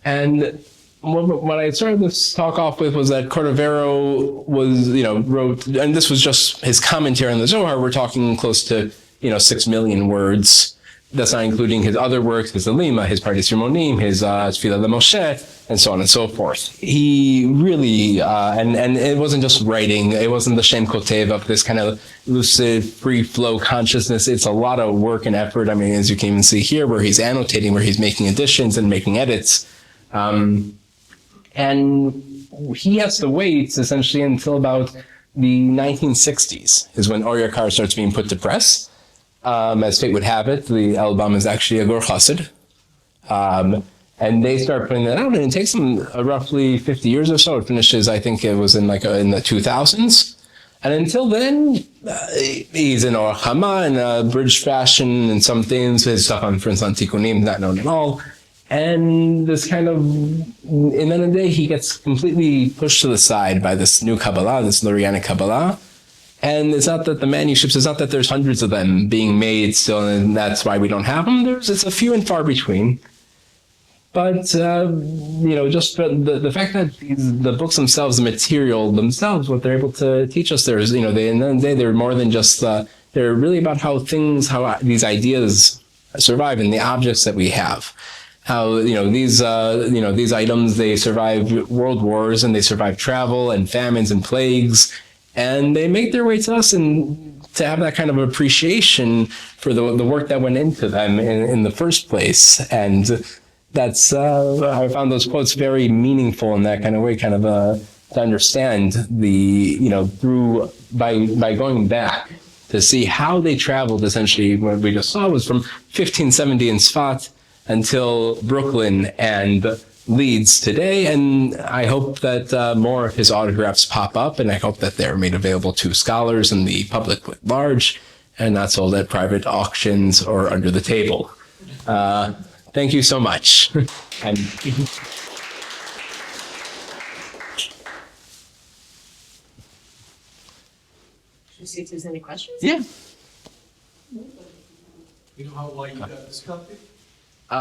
And what I started this talk off with was that Codovero was, wrote, and this was just his commentary on the Zohar. We're talking close to, 6 million words. That's not including his other works, his Alima, his Pardes Rimonim, his Tefillah LeMoshe, and so on and so forth. He really, and it wasn't just writing. It wasn't the Shem Kotev of this kind of lucid, free flow consciousness. It's a lot of work and effort. I mean, as you can even see here, where he's annotating, where he's making additions and making edits. And he has to wait essentially until about the 1960s is when Or Yakar starts being put to press. As fate would have it, the album is actually a Gur Chassid. And they start putting that out, and it takes them roughly 50 years or so. It finishes, I think it was in the 2000s. And until then, he's in Or Chama in a bridge fashion and some things. His stuff on, for instance, on Tikkunim, not known at all. And this kind of, and then a day he gets completely pushed to the side by this new Kabbalah, this Lurianic Kabbalah. And it's not that the manuscripts, it's not that there's hundreds of them being made still, and that's why we don't have them. It's a few and far between. But, just the fact that the books themselves, the material themselves, what they're able to teach us there is, at the end of the day, they're more than just, they're really about how these ideas survive and the objects that we have. How, these items, they survive world wars and they survive travel and famines and plagues. And they make their way to us, and to have that kind of appreciation for the work that went into them in the first place. And that's, I found those quotes very meaningful in that kind of way, to understand by going back to see how they traveled. Essentially, what we just saw was from 1570 in Sfat until Brooklyn and Leeds today, and I hope that more of his autographs pop up, and I hope that they're made available to scholars and the public at large, and not sold at private auctions or under the table. Thank you so much. And Should we see if there's any questions? yeah. You know how long you got this copy?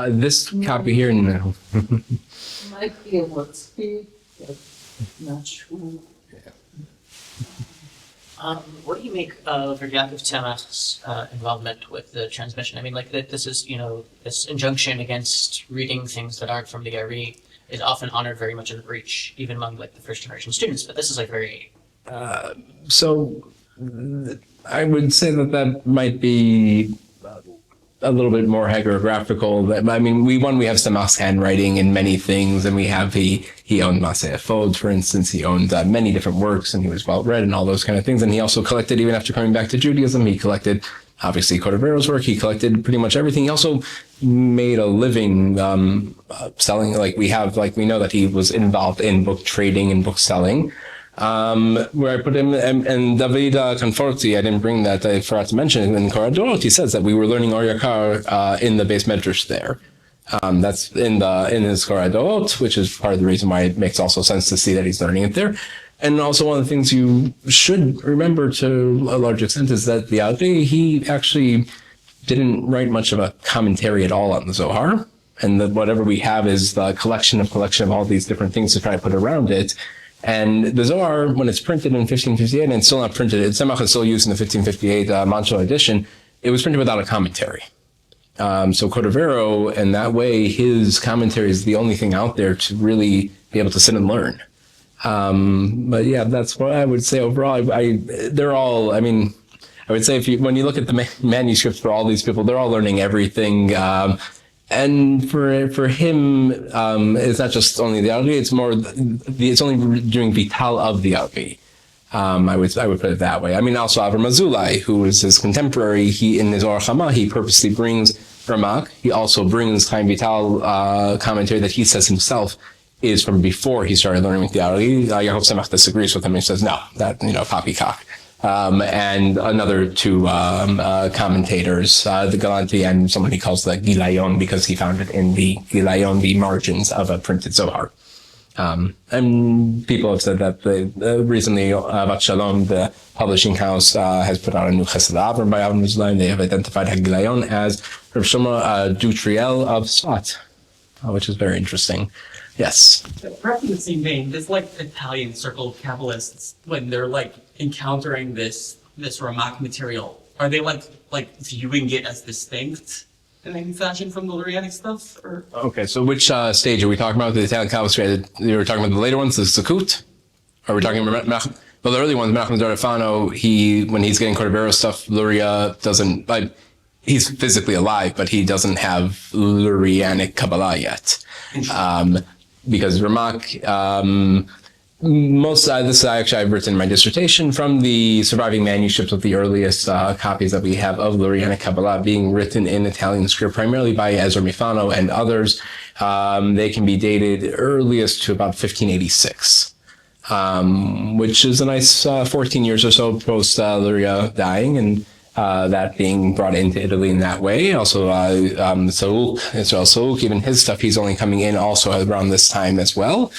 This copy here, no. Might be able to speak, but not sure. What do you make of Yaakov Tzemach's involvement with the transmission? I mean, this is, this injunction against reading things that aren't from the Ari is often honored very much in the breach, even among the first generation students. But this is very. So I would say that might be a little bit more hagiographical. I mean, we have Tzemach's handwriting in many things, and we have he owned Maseh Efod, for instance. He owned many different works, and he was well read and all those kind of things. And he also collected, even after coming back to Judaism, he collected obviously Codovero's work. He collected pretty much everything. He also made a living selling. We know that he was involved in book trading and book selling. Where I put him, and David Conforti, I didn't bring that, I forgot to mention, in Coradorot, he says that we were learning Or Yakar in the base medrash there. That's in his Coradorot, which is part of the reason why it makes also sense to see that he's learning it there. And also one of the things you should remember to a large extent is that the Aldi, he actually didn't write much of a commentary at all on the Zohar. And that whatever we have is the collection of all these different things to try to put around it. And the Zohar, when it's printed in 1558, and it's still not printed, Tzemach is still used in the 1558 Mancho edition, it was printed without a commentary. So Codovero, in that way, his commentary is the only thing out there to really be able to sit and learn. But yeah, that's what I would say overall. I would say when you look at the manuscripts for all these people, they're all learning everything. And for him, it's not just only the Alvi, it's only doing Vital of the Alvi. I would put it that way. I mean, also Avram Azulai, who is his contemporary, in his Or Chama, he purposely brings Ramak. He also brings Chaim Vital commentary that he says himself is from before he started learning with the Alvi. Yaakov Tzemach disagrees with him. He says, no, that, poppycock. And another two commentators, the Galanti and someone he calls the Gilayon, because he found it in the Gilayon, the margins of a printed Zohar. And people have said that recently Avat Shalom, the publishing house, has put out a new Chesed Avram by Avram Azulai, and they have identified Hagilayon as Rav Shlomo Dutriel of Sfat, which is very interesting. Yes. Perhaps in the same vein, this Italian circle of Kabbalists, when they're encountering this Ramak material, are they viewing it as distinct in any fashion from the Lurianic stuff? Or? Okay, so which stage are we talking about? The Italian Kabbalists? You were talking about the later ones, the Sukkot? Are we talking about the early ones? Menachem Dorefano, when he's getting Codovero stuff, Luria doesn't, he's physically alive, but he doesn't have Lurianic Kabbalah yet. Because Ramak, this actually I've written my dissertation from the surviving manuscripts of the earliest copies that we have of Lurianic Kabbalah being written in Italian script, primarily by Ezra Mifano and others. They can be dated earliest to about 1586, which is a nice 14 years or so post Luria dying, and that being brought into Italy in that way. Also, Israel Sauk, even his stuff, he's only coming in also around this time as well.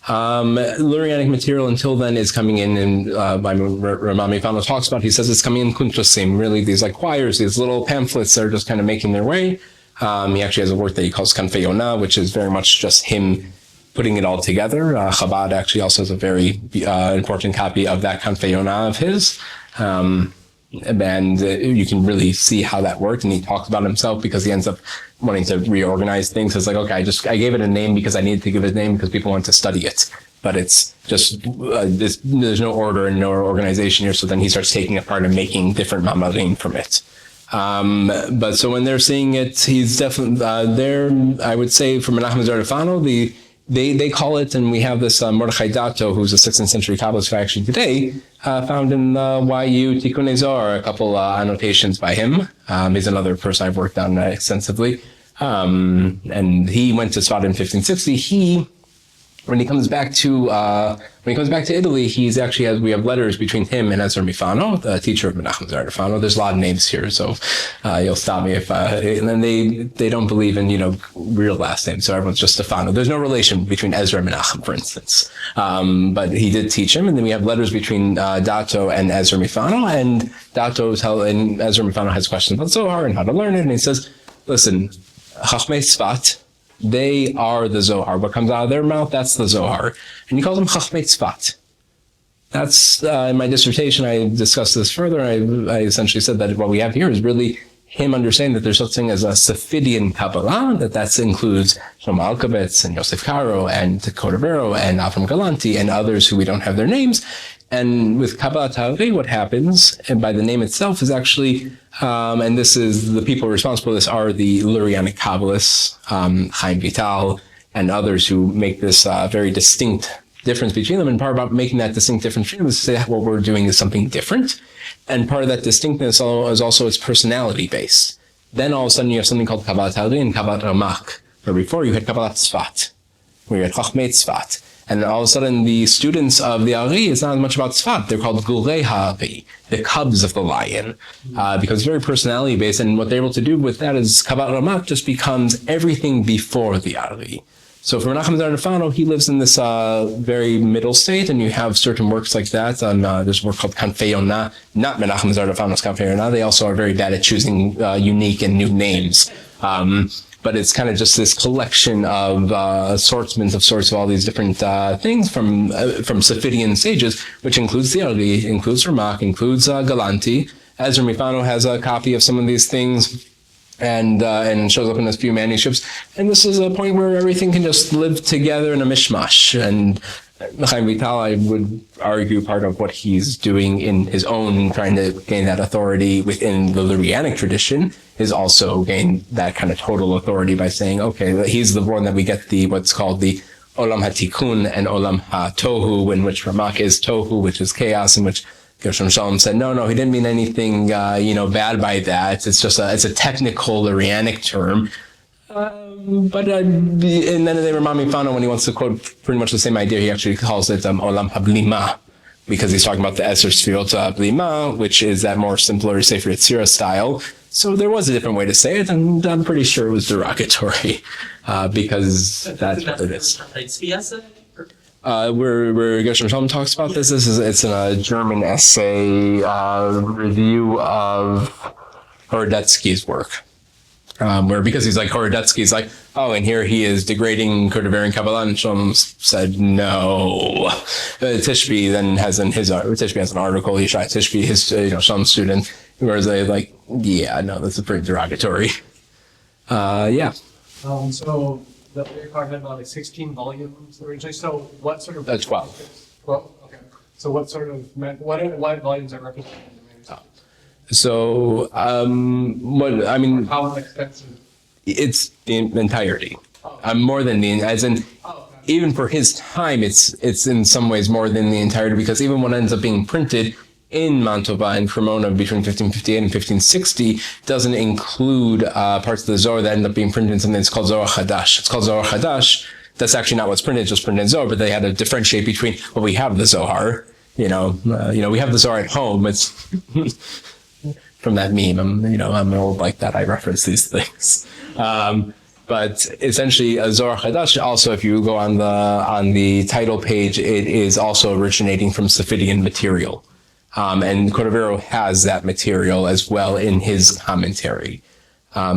Lurianic material until then is coming in, and by Ramami Fano talks about, he says it's coming in kuntrasim, really these like choirs, these little pamphlets that are just kind of making their way. He actually has a work that he calls Kanfei Yonah, which is very much just him putting it all together. Chabad actually also has a very important copy of that Kanfei Yonah of his. And you can really see how that worked. And he talks about himself because he ends up wanting to reorganize things. It's like, okay, I gave it a name because I needed to give it a name because people want to study it. But it's just, there's no order and no organization here. So then he starts taking apart and making different mamarim from it. But so when they're seeing it, he's definitely there. I would say for Menachem Zardafano, they call it, and we have this Mordechai Dato, who's a 16th century Kabbalist who actually today found in YU Tikkun Zohar a couple annotations by him. He's another person I've worked on extensively, and he went to Sfat in 1560. When he comes back to Italy, he's actually we have letters between him and Ezra Mifano, the teacher of Menachem Zardafano. There's a lot of names here, so you'll stop me if. And then they don't believe in real last names, so everyone's just Stefano. There's no relation between Ezra and Menachem, for instance, but he did teach him. And then we have letters between Dato and Ezra Mifano, and and Ezra Mifano has questions about Zohar and how to learn it, and he says, "Listen, Chachmei Tzfat. They are the Zohar. What comes out of their mouth, that's the Zohar." And he calls them Chachmei Tzfat. That's, in my dissertation, I discussed this further. I essentially said that what we have here is really him understanding that there's such thing as a Safidian Kabbalah, that includes Shlomo Alkabetz and Yosef Karo and Codovero and Avram Galanti and others who we don't have their names. And with Kabbalah Ta'ari, what happens, and by the name itself, is actually, and this is the people responsible for this are the Lurianic Kabbalists, Chaim Vital, and others who make this very distinct difference between them. And part about making that distinct difference between them is to say that what we're doing is something different. And part of that distinctness is also its personality based. Then all of a sudden you have something called Kabbalah Ta'ari and Kabbalah Ramak, where before you had Kabbalah Tzfat, where you had Chachmei Tzfat. And all of a sudden, the students of the Ari, it's not much about Tzfat. They're called Gulei HaAri, the cubs of the lion, because it's very personality-based. And what they're able to do with that is Kabbalah Ramak just becomes everything before the Ari. So for Menachem Zardafano, he lives in this very middle state, and you have certain works like that. There's a work called Kanfei Yonah, not Menachem Zardafano's Kanfei Yonah. They also are very bad at choosing unique and new names. But it's kind of just this collection of assortments of sorts of all these different things from Safidian sages, which includes the Ari, includes Ramak, includes Galanti. Ezra Mifano has a copy of some of these things, and shows up in a few manuscripts. And this is a point where everything can just live together in a mishmash. And Chaim Vital, I would argue, part of what he's doing in his own, trying to gain that authority within the Lurianic tradition, is also gain that kind of total authority by saying, okay, he's the one that we get what's called the Olam HaTikun and Olam HaTohu, in which Ramak is Tohu, which is chaos, in which Gershom Shalom said, no, he didn't mean anything, bad by that. It's just it's a technical Lurianic term. And then Ramami Fano, when he wants to quote pretty much the same idea, he actually calls it Olam HaBlima, because he's talking about the Eser Sfirot Blima, which is that more simpler Sefer Yetzirah style. So there was a different way to say it, and I'm pretty sure it was derogatory, because that's what it is. Where Gershom Shalom talks about this, it's in a German essay review of Horodetsky's work. Because he's like, Horodetsky's like, and here he is degrading Codovero and Kabbalah, and Shalom said no. Tishby then has Tishby has an article, Yishai Tishby, his Shalom student, whereas they like, this is pretty derogatory. So you're talking about like 16 volumes originally. So what sort of 12. 12. Okay. So what sort of what volumes are represented in the manuscript? So, How expensive? It's the entirety. More than even for his time, it's in some ways more than the entirety, because even what ends up being printed in Mantova and Cremona between 1558 and 1560 doesn't include parts of the Zohar that end up being printed in something that's called Zohar Chadash. It's called Zohar Chadash. That's actually not what's printed, it's just printed in Zohar, but they had to differentiate between, we have the Zohar, we have the Zohar at home. It's from that meme. I'm old like that. I reference these things. But essentially, Zohar Chadash, also, if you go on the title page, it is also originating from Sophidian material. And Codovero has that material as well in his commentary.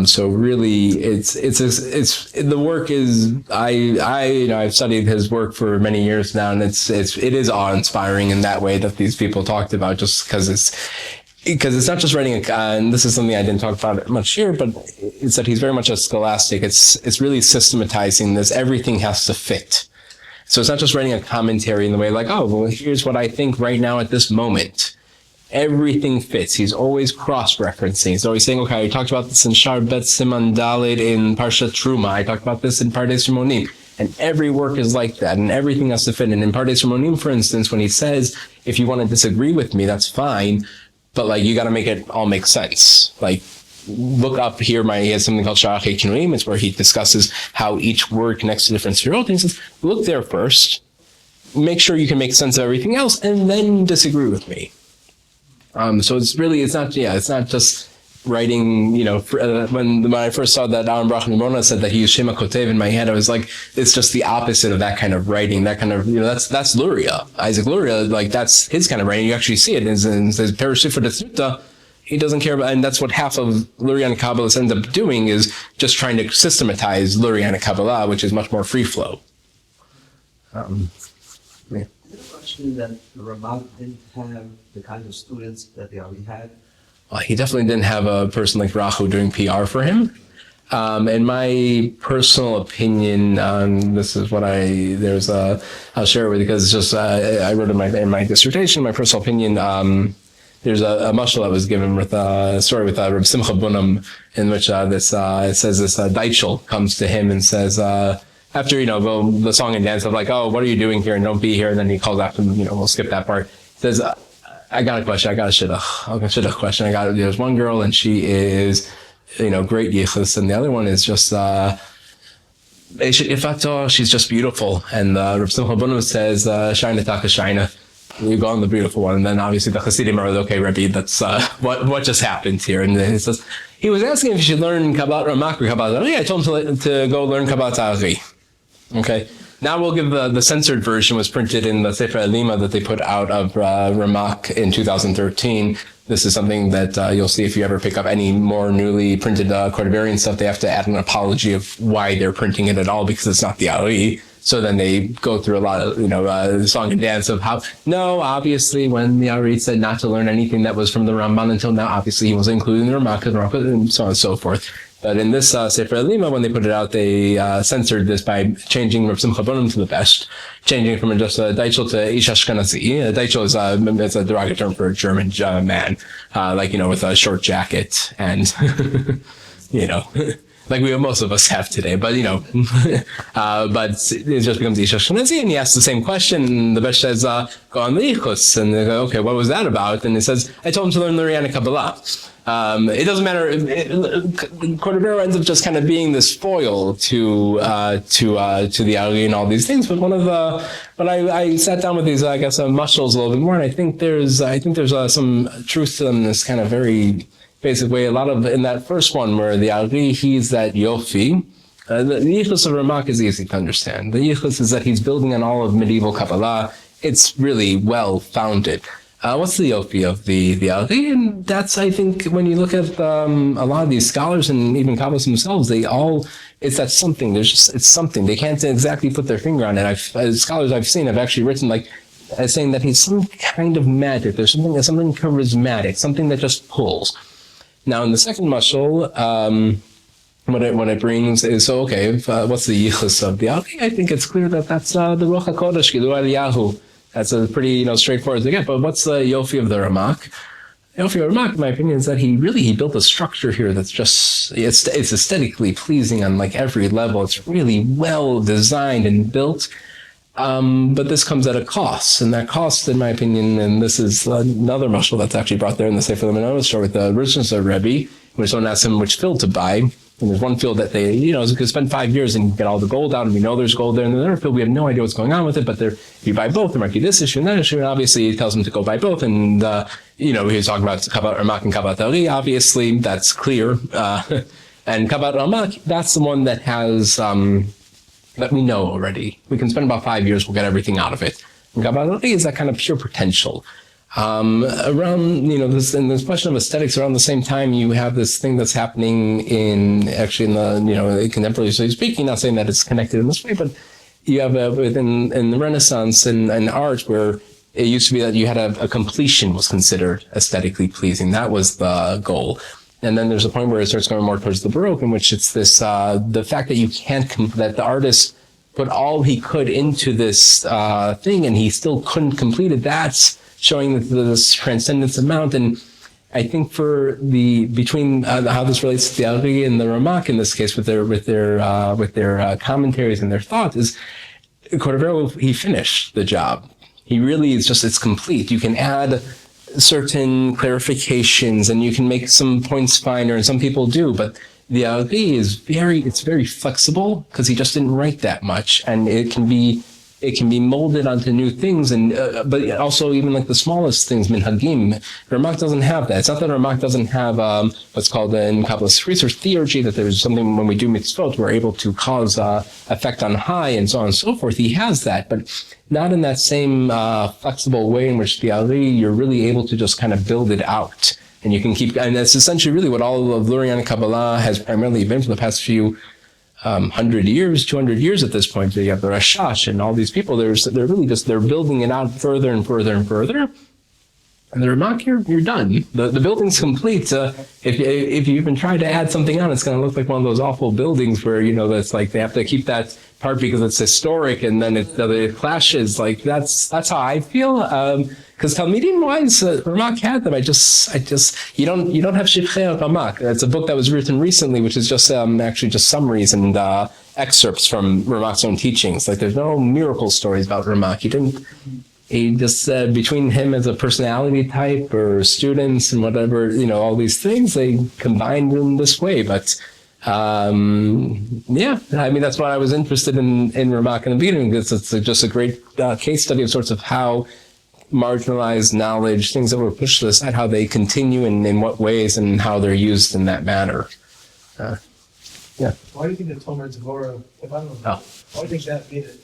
So really, it's the work is, I've studied his work for many years now, and it is awe-inspiring in that way that these people talked about, just because it's not just writing and this is something I didn't talk about much here, but it's that he's very much a scholastic. It's really systematizing this. Everything has to fit. So it's not just writing a commentary in the way like, oh, well, here's what I think right now at this moment. Everything fits. He's always cross-referencing. He's always saying, okay, I talked about this in Shar Bet Siman Daled in Parshat Truma. I talked about this in Pardes Rimonim. And every work is like that, and everything has to fit. And in Pardes Rimonim, for instance, when he says, if you want to disagree with me, that's fine, but like you got to make it all make sense. Like, look up here. He has something called Shar ha-Shirim. It's where he discusses how each word connects to different sefirot. And he says, look there first, make sure you can make sense of everything else, and then disagree with me. So it's not just writing, when I first saw that Aaron Brach Nimona said that he used Shema Kotev in my head, I was like, it's just the opposite of that kind of writing, that kind of, that's Luria. Isaac Luria, like that's his kind of writing. You actually see it in his Perush for the Sutta. He doesn't care about, and that's what half of Lurian Kabbalah ends up doing, is just trying to systematize Lurian Kabbalah, which is much more free flow. Yeah. Actually, that Ramak didn't have the kind of students that they already had. Well, he definitely didn't have a person like Rahu doing PR for him. In my personal opinion, this is what I'll share it with you because it's just, I wrote in my dissertation, my personal opinion, there's a mashal that was given with a story with Reb Simcha Bunam, in which it says this Daichel comes to him and says, after, the song and dance of like, oh, what are you doing here? And don't be here. And then he calls after him, we'll skip that part. He says, I got a question. I got a shidduch question. There's one girl and she is, great yichus. And the other one is just, she's just beautiful. And Reb Simcha Bunam says, Shaina taka shaina. You go on the beautiful one. And then obviously the Hasidim are like, okay, Rebbe, that's, what just happened here? And then he says, he was asking if you should learn Kabbalat Ramak or Kabbalat Ari. I told him to go learn Kabbalat Ari. Okay. Now we'll give the censored version was printed in the Sefer Lima that they put out of Ramak in 2013. This is something that you'll see if you ever pick up any more newly printed Cordoverian stuff. They have to add an apology of why they're printing it at all because it's not the Ari. So then they go through a lot of, song and dance of how, no, obviously when the Ari said not to learn anything that was from the Ramban until now, obviously he was including the Ramak and so on and so forth. But in this Sefer Lima, when they put it out, they censored this by changing Reb Simcha Bunam to the best, changing from just a Daichel to Ish Ashkenazi. Daichel is a derogatory term for a German man, with a short jacket and, like most of us have today, but but it just becomes Ish Ashkenazi, and he asks the same question, and the Besh says, go on the Ichus, and they go, okay, what was that about? And he says, I told him to learn Luriana Kabbalah. It doesn't matter. Codovero ends up just kind of being this foil to the Ari and all these things. But but I sat down with these, mushals a little bit more, and I think there's some truth to them in this kind of very basic way. A lot of in that first one where the Ari, he's that Yofi. The Yichus of Ramak is easy to understand. The Yichus is that he's building on all of medieval Kabbalah. It's really well founded. What's the Yofi of the Ari? And that's, I think, when you look at a lot of these scholars and even Kabbalists themselves, it's that something. It's something. They can't exactly put their finger on it. Scholars I've seen have actually written saying that he's some kind of magic. There's something charismatic, something that just pulls. Now, in the second mashal, what it brings is, what's the yichus of the Ari? I think it's clear that that's the Ruach HaKodesh, Gilu Eliyahu. That's a pretty, straightforward to get. But what's the Yofi of the Ramak? The Yofi of Ramak, in my opinion, is that he built a structure here that's just, it's aesthetically pleasing on every level. It's really well designed and built. But this comes at a cost. And that cost, in my opinion, and this is another mashal that's actually brought there in the Sefer Lemonot story with the Rishon Rebbe, when someone asks him which field to buy. And there's one field that they, could spend 5 years and get all the gold out, and we know there's gold there. And the other field, we have no idea what's going on with it, but if you buy both, there might be this issue and that issue. And obviously, he tells them to go buy both. And, he was talking about Ramak and Kabbalat Ari. Obviously, that's clear. And Kabbalat Ramak, that's the one that has, that we know already. We can spend about 5 years, we'll get everything out of it. And Kabbalat is that kind of pure potential. Around, this question of aesthetics, around the same time, you have this thing that's happening in the, contemporary speaking, not saying that it's connected in this way, but you have in the Renaissance and art where it used to be that you had a completion was considered aesthetically pleasing. That was the goal. And then there's a point where it starts going more towards the Baroque, in which it's this, the fact that you can't, that the artist put all he could into this thing and he still couldn't complete it. That's showing this transcendence amount. And I think between how this relates to the Ari and the Ramak in this case with their commentaries and their thoughts is Codovero, he finished the job. He really it's complete. You can add certain clarifications and you can make some points finer, and some people do, but the Ari is very flexible because he just didn't write that much, and it can be molded onto new things, and but also even like the smallest things, minhagim. Ramak doesn't have that. It's not that Ramak doesn't have what's called in Kabbalist research theurgy, that there's something when we do mitzvot we're able to cause effect on high and so on and so forth. He has that, but not in that same flexible way in which the Ari, you're really able to just kind of build it out. And you can and that's essentially really what all of Lurian Kabbalah has primarily been for the past few 100 years, 200 years at this point. You have the Rashash and all these people. They're really they're building it out further and further and further. And the Ramak, you're done. The building's complete. If you even try to add something on, it's going to look like one of those awful buildings where, that's like they have to keep that part because it's historic, and then it clashes. Like that's how I feel. Because Talmidim wise, Ramak had them. You don't have Shifchei Ramak. It's a book that was written recently, which is just actually just summaries and excerpts from Ramak's own teachings. Like there's no miracle stories about Ramak. He just between him as a personality type or students and whatever, all these things, they combined in this way. But that's why I was interested in Ramak in the beginning, because it's just a great case study of sorts of how marginalized knowledge, things that were pushed to the side, how they continue and in what ways and how they're used in that manner. Why do you think the Tomer Devorah, why do you think that made it?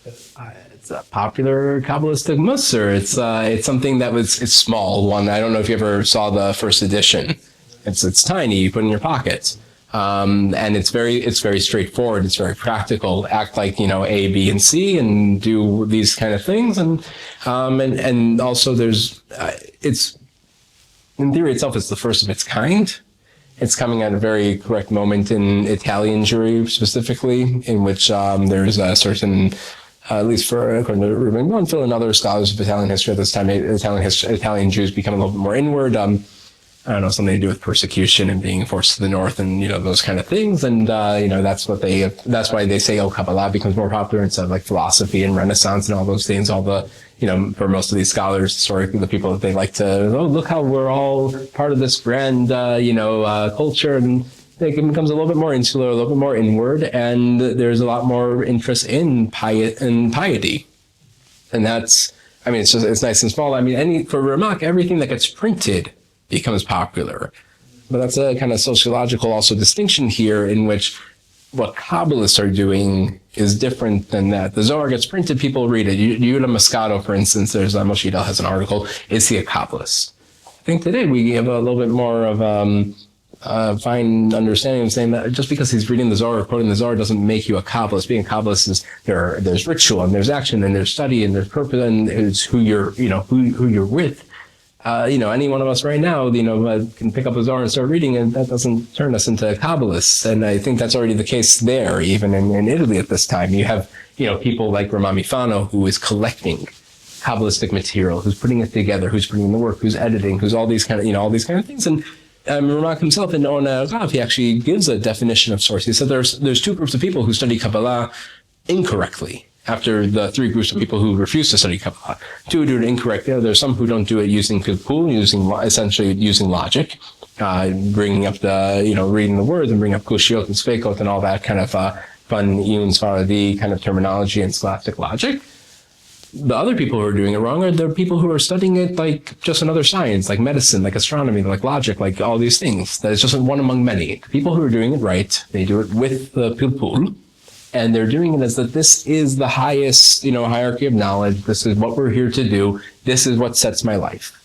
It's a popular Kabbalistic Musar. It's something that it's small one. I don't know if you ever saw the first edition. It's tiny. You put it in your pocket. And it's very straightforward. It's very practical. Act like, A, B, and C, and do these kind of things. And also there's, it's, in theory itself, it's the first of its kind. It's coming at a very correct moment in Italian jury specifically, in which, there's a certain, at least according to Ruben Bonfil and other scholars of Italian history at this time, Italian Jews become a little bit more inward. I don't know, something to do with persecution and being forced to the north and, those kind of things. And, that's why they say, Kabbalah becomes more popular instead of like philosophy and Renaissance and all those things. All the, for most of these scholars, historically, the people that they like to, look how we're all part of this grand, culture. And it becomes a little bit more insular, a little bit more inward. And there's a lot more interest in piety. And it's nice and small. For Ramak, everything that gets printed becomes popular. But that's a kind of sociological also distinction here, in which what Kabbalists are doing is different than that. The Zohar gets printed, people read it. Yudah Moscato, for instance, there's Moshe Idel has an article, is he a Kabbalist? I think today we have a little bit more of fine understanding of saying that just because he's reading the Zohar or quoting the Zohar doesn't make you a Kabbalist. Being a Kabbalist is there's ritual and there's action and there's study and there's purpose and it's who you're with. Any one of us right now, can pick up a Zohar and start reading, and that doesn't turn us into Kabbalists. And I think that's already the case there, even in Italy at this time. You have, people like Ramami Fano, who is collecting Kabbalistic material, who's putting it together, who's putting in the work, who's editing, who's all these kind of things. And Ramak himself in Ona Rav, he actually gives a definition of source. He said there's two groups of people who study Kabbalah incorrectly. After the three groups of people who refuse to study Kabbalah, two do it incorrectly. There's some who don't do it using pilpul, essentially using logic, bringing up reading the words and bringing up kushiot and spekot and all that kind of fun Iyun Sfaradi kind of terminology and scholastic logic. The other people who are doing it wrong are the people who are studying it like just another science, like medicine, like astronomy, like logic, like all these things. That is just one among many. The people who are doing it right, they do it with the pilpul, and they're doing it as that this is the highest, hierarchy of knowledge. This is what we're here to do. This is what sets my life.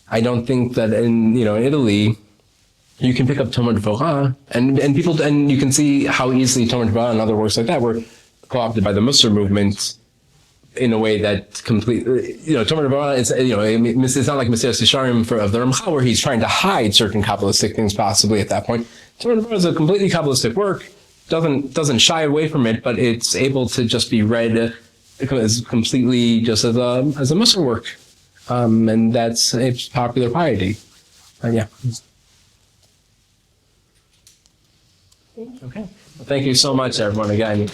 I don't think that in Italy, you can pick up Talmud Torah, and you can see how easily Talmud Torah and other works like that were co-opted by the Musar movement in a way that completely, Talmud Torah is, it's not like Mesilas Yesharim of the Ramchal, where he's trying to hide certain Kabbalistic things possibly at that point. Talmud Torah is a completely Kabbalistic work, doesn't shy away from it, but it's able to just be read as completely just as a Musar work. And that's its popular piety. Yeah. Okay. Well, thank you so much, everyone, again.